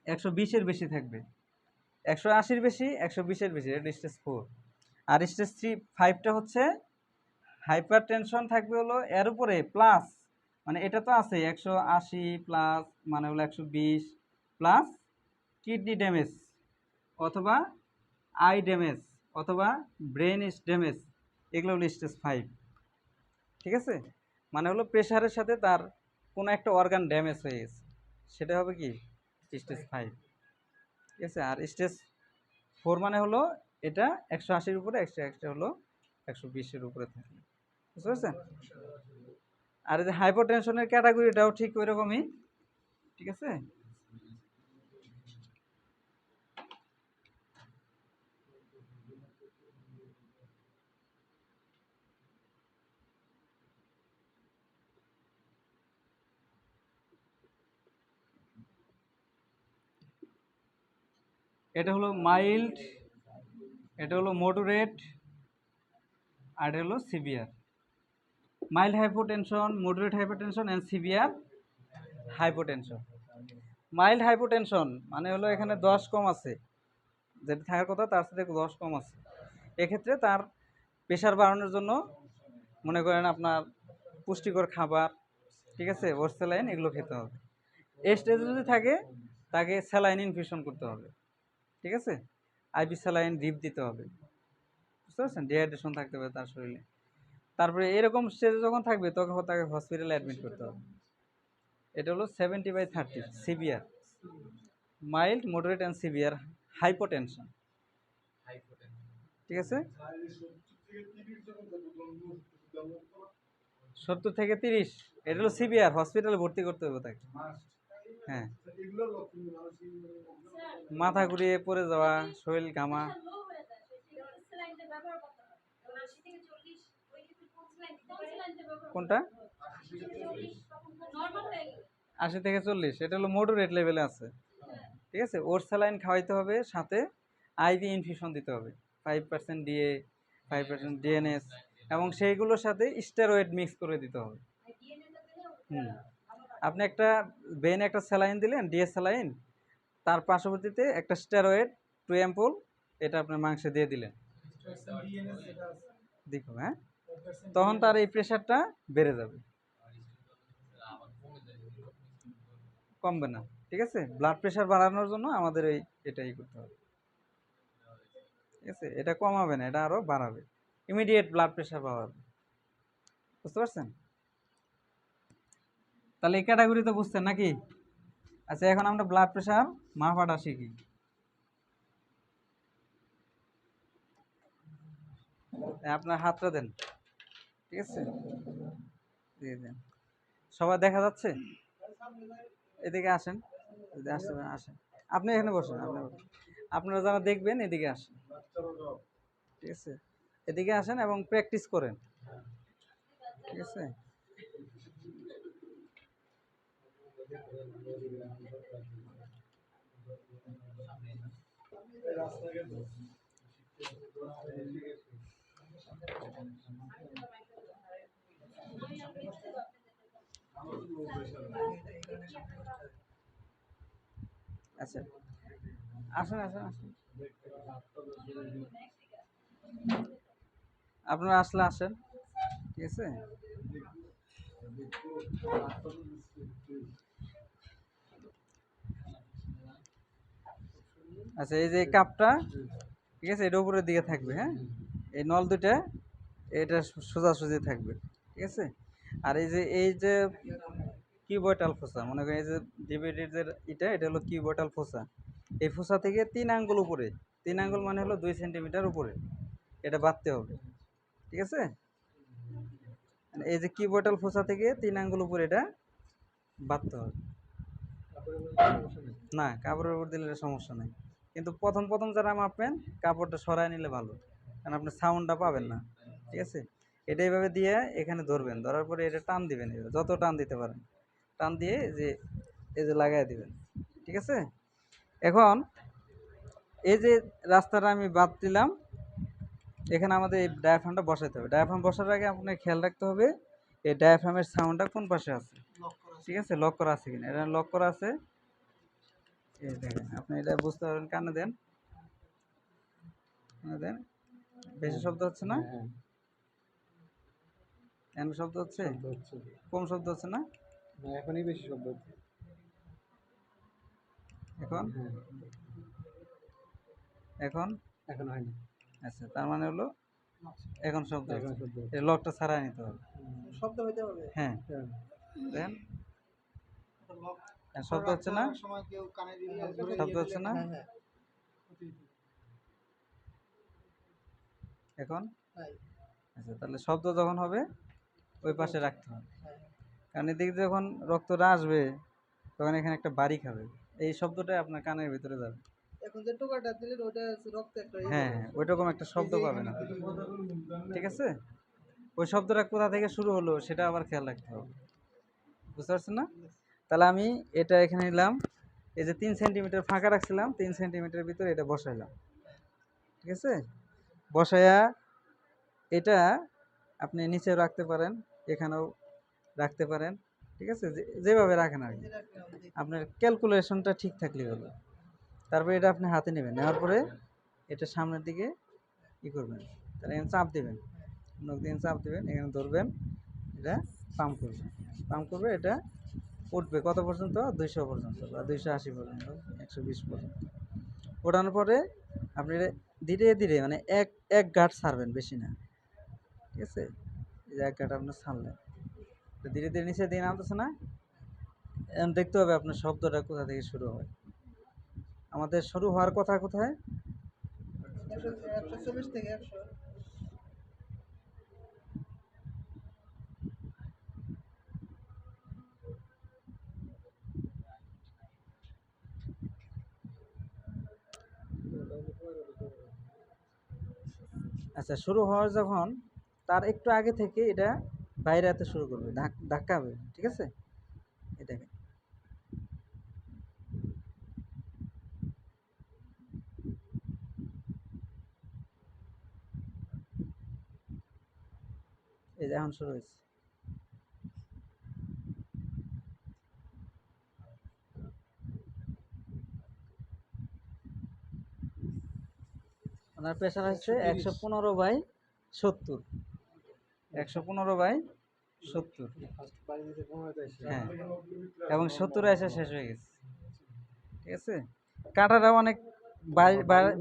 120-এর বেশি থাকবে। 180-র বেশি, 120-এর বেশি, এটা স্টেজ 4। আর স্টেজ 5টা হচ্ছে হাইপার টেনশন থাকবে হলো এর উপরে প্লাস, মানে এটা তো আছে 180 প্লাস মানে হলো 120 প্লাস কিডনি ড্যামেজ অথবা আই ড্যামেজ অথবা ব্রেন ড্যামেজ, এগুলো হলো স্টেজ 5। ঠিক আছে, মানে হলো প্রেশারের সাথে তার কোনো একটা অর্গান ড্যামেজ হয়ে গেছে, সেটা হবে কি স্টেজ 5। ঠিক আছে, আর স্টেজ 4 মানে হলো এটা 180-র উপরে, একটা হলো 120-এর উপরে থাকে। বুঝতে পারছেন? আর এই যে হাইপোটেনশনের ক্যাটাগরিটাও ঠিক ওই রকমই। ঠিক আছে, এটা হলো মাইল্ড, এটা হলো মডারেট, আর এটা হলো severe. Mild hypotension, moderate hypotension and severe hypotension. Mild hypotension মানে হলো এখানে 10 কম আছে, যেটা থাকার কথা তার সাথে 10 কম আছে। এক্ষেত্রে তার প্রেশার বাড়ানোর জন্য মনে করেন আপনার পুষ্টিকর খাবার, ঠিক আছে, ওর স্যালাইন এগুলো খেতে হবে। এই স্টেজে যদি থাকে তাকে স্যালাইন ইনফিউশন করতে হবে। ঠিক আছে, আইভি স্যালাইন ড্রিপ দিতে হবে। বুঝতে পারছেন? ডিহাইড্রেশন থাকতে হবে তার শরীরে। তারপরে এরকম স্টেজে যখন থাকবে তখন তাকে হসপিটালে অ্যাডমিট করতে হবে। এটা হলো 70/30 severe, mild, moderate and severe hypotension. ঠিক আছে, 70 থেকে 30 এটা হলো সিভিয়ার, হসপিটালে ভর্তি করতে হবে তাকে। হ্যাঁ, মাথা ঘুরিয়ে পড়ে যাওয়া, শরীর ঘামা। কোনটা? 80 থেকে 40 এটা হলো মডারেট লেভেলে আছে। ঠিক আছে, ওর স্যালাইন খাওয়াইতে হবে, সাথে আইভি ইনফিউশন দিতে হবে 5% ডিএ, 5% ডিএনএস, এবং সেইগুলোর সাথে স্টেরয়েড মিক্স করে দিতে হবে। আপনি একটা বেন একটা স্যালাইন দিলেন, ডিএ স্যালাইন, তার পার্শ্ববর্তীতে একটা স্টেরয়েড 2 অ্যাম্পুল, এটা আপনার মাংসে দিয়ে দিলেন, দেখো হ্যাঁ, তখন তার এই প্রেশারটা বেড়ে যাবে, কমবে না। ঠিক আছে, ব্লাড প্রেশার বাড়ানোর জন্য আমাদের এটাই করতে হবে। ঠিক আছে, এটা কমাবে না, এটা আরো বাড়াবে, ইমিডিয়েট ব্লাড প্রেশার বাড়াবে। বুঝতে পারছেন? তাহলে এই ক্যাটাগরি তো বুঝছেন নাকি? আচ্ছা, এখন আমরা ব্লাড প্রেশার মাপাটা শিখি। আপনার হাতটা দেন, ঠিক আছে, দিয়ে দেন। সবাই দেখা যাচ্ছে? এদিকে আসেন, যদি আসতে পারেন আসেন। আপনি এখানে বসেন, আপনারা যারা দেখবেন এদিকে আসেন, ঠিক আছে, এদিকে আসেন এবং প্র্যাকটিস করেন, ঠিক আছে। আচ্ছা, আসেন আসেন আসেন, আপনারা আসলে আসেন, ঠিক আছে। আচ্ছা, এই যে কাপটা, ঠিক আছে, এটা উপরের দিকে থাকবে, হ্যাঁ, এই নল দুইটা এটা সোজাসুজি থাকবে, ঠিক আছে। আর এই যে কিউবয়েটাল ফোসা, মনে করেন এই যে ডিভিডির যে এটা হলো কিউবয়েটাল ফোসা। এই ফোসা থেকে 3 আঙ্গুল উপরে, 3 আঙ্গুল মানে হলো 2 সেন্টিমিটার উপরে এটা বাঁধতে হবে, ঠিক আছে। এই যে কিউবয়েটাল ফোসা থেকে 3 আঙ্গুল উপরে এটা বাঁধতে হবে। না, কাপড়ের উপর দিলে সমস্যা নেই, কিন্তু প্রথম প্রথম যারা মাপবেন কাপড়টা সরায় নিলে ভালো, কারণ আপনি সাউন্ডটা পাবেন না, ঠিক আছে। এটা এইভাবে দিয়ে এখানে ধরবেন, ধরার পরে এটা টান দিবেন, যত টান দিতে পারেন টান দিয়ে এই যে লাগাই দিবেন, ঠিক আছে। এখন এই যে রাস্তাটা আমি বাদ দিলাম, এখানে আমাদের এই ডায়াফ্রামটা বসাতে হবে। ডায়াফ্রাম বসার আগে আপনাকে খেয়াল রাখতে হবে এই ডায়াফ্রামের সাউন্ডটা কোন পাশে আছে, ঠিক আছে, লক করা আছে কিনা। এটা লক করা আছে, এই দেখেন, আপনি এটা বুঝতে পারবেন। কানে দেন, কানে দেন, বেশি শব্দ হচ্ছে না, এমন শব্দ হচ্ছে, কম শব্দ হচ্ছে না, এখনই বেশি শব্দ হচ্ছে। এখন এখন এখন হয়নি। আচ্ছা, তার মানে হলো এখন শব্দ এখন হচ্ছে। শব্দ হচ্ছে। এই লকটা ছাড়াই নিতে হবে, শব্দ হইতে হবে। হ্যাঁ, দেখেন শব্দ হচ্ছে না, সময় কেউ কানে দিয়ে শব্দ হচ্ছে না, হ্যাঁ। এখন আচ্ছা, তাহলে শব্দ যখন হবে ওই পাশে রাখতে হবে, কারণ এদিকে যখন রক্তটা আসবে তখন এখানে একটা বাড়ি খাবে, এই শব্দটাই আপনার কানের ভিতরে যাবে। এখন যে টোকাটা দিলেন ওটা রক্ত একটা হ্যাঁ হ্যাঁ, ওইরকম একটা শব্দ পাবে না, ঠিক আছে। ওই শব্দটা কোথা থেকে শুরু হলো সেটা আবার খেয়াল রাখতে হবে, বুঝতে পারছেন না? তাহলে আমি এটা এখানে নিলাম, এই যে 3 সেন্টিমিটার ফাঁকা রাখছিলাম, 3 সেন্টিমিটারের ভিতরে এটা বসাইলাম, ঠিক আছে। বসায়া এটা আপনি নিচেও রাখতে পারেন, এখানেও রাখতে পারেন, ঠিক আছে, যেভাবে রাখেন আর কি, আপনার ক্যালকুলেশনটা ঠিক থাকলে হলো। তারপরে এটা আপনি হাতে নেবেন, নেওয়ার পরে এটা সামনের দিকে করবেন, তাহলে এখানে চাপ দেবেন, নখ দিয়ে চাপ দেবেন, এখানে ধরবেন, এটা পাম্প করবে, পাম্প করবে, এটা উঠবে কত পর্যন্ত, 200 পর্যন্ত বা 280 পর্যন্ত, 120 পর্যন্ত। ওঠানোর পরে আপনি এটা ধীরে ধীরে মানে এক গাঁট ছাড়বেন, বেশি না, ঠিক আছে। এই যে এক গাঁট আপনার ছাড়লেন, ধীরে ধীরে নিচে দিয়ে নামতেছে না, এখন দেখতে হবে আপনার শব্দটা কোথা থেকে শুরু হয়। আমাদের শুরু হওয়ার কথা কোথায়, 140 থেকে 100। আচ্ছা, শুরু হওয়ার যখন তার একটু আগে থেকে এটা বাইরে হাতে শুরু করবে, ধাক্কাবে, ঠিক আছে। এটাকে এই যে এখন শুরু হয়েছে, ওনার প্রেশার হচ্ছে 115/70, 115/70, হ্যাঁ, এবং 70 এসে শেষ হয়ে গেছে। ঠিক আছে, কাঁটাটা অনেক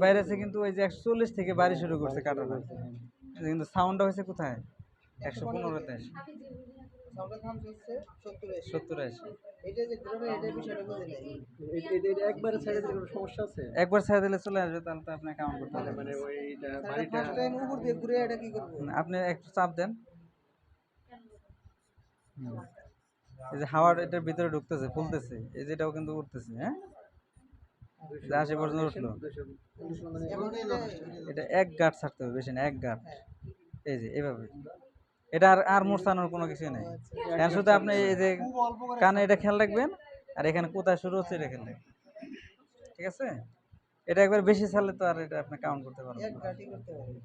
বাইরে আছে, কিন্তু ওই যে 140 থেকে বাড়ি শুরু করছে কাঁটাটা, কিন্তু সাউন্ডটা হয়েছে কোথায় 115-তে আসে, সাউন্ডের দাম হচ্ছে 70-80। 70-80। এটা যে ঘুরবে এটা বিষয়টা বুঝে নাই। এটা একবারে ছেড়ে দিলে কোনো সমস্যা আছে? একবার ছেড়ে দিলে চলে আসবে, তাহলে তো আপনি কাউন্ট করতে পারবেন। মানে ওইটা বাড়িটা ফার্স্ট টাইম উপর দিয়ে ঘুরে এটা কি করব? আপনি একটু চাপ দেন। এই যে হাওয়ার এটার ভিতরে ঢুকতেছে, ফুলতেছে, এই যে এটাও কিন্তু উঠতেছে, হ্যাঁ, এই যে 80 পর্যন্ত উঠলো। এটা এক গাঁট ছাড়তে হবে, বেশি না, এক গাঁট। এই যে এইভাবে, এটা আর মোড়ানোর কোনো কিছু নেই। এখন শুধু আপনি এই যে কানে এটা খেয়াল রাখবেন, আর এখানে কোথায় শুরু হচ্ছে এটা খেয়াল রাখবেন, ঠিক আছে? এটা একবার বেশি ছাড়লে তো আর এটা আপনি কাউন্ট করতে পারবেন এক না। গাড়ি করতে হবে।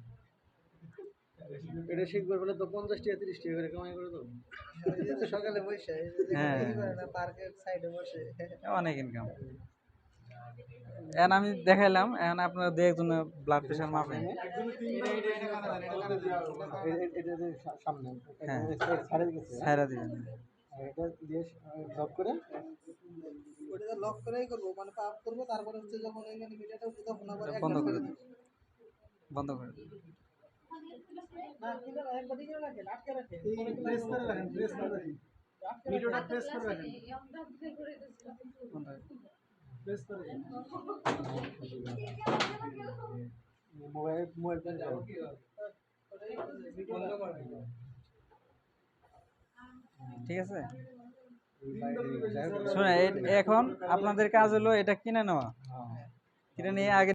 এটা শিখবার বলে তো 50 টাকা 30 টাকা করে কামাই করে তো। এই তো সকালে বসে হ্যাঁ, না পার্কের সাইডে বসে অনেক ইনকাম। এখন আমি দেখাইলাম, এখন আপনারা দিয়ে একজন ব্লাড প্রেশার মাপেন। সামনে হ্যাঁ, ছাড়ে গেছে ছাইরা দিবেন। এটা দিয়ে লক করে ওটা লক করেই করব মানে পাপ করব তারপরে হচ্ছে যখন এখানে ভিডিওটা উঠে তখন আবার এটা একবার বন্ধ করে ছেড়ে দিন, দিই। বন্ধ করে দিন। না কিন্তু একবার দিকে রাখেন আটকে রাখেন প্রেস করে রাখেন ভিডিওটা প্রেস করে রাখেন বন্ধ করে দিন। প্রেস করে রাখেন মোবাইল পেন যাও ঠিক আছে, শুনে এখন আপনাদের কাজ হলো এটা কিনে নেওয়া, কিনে নিয়ে আগে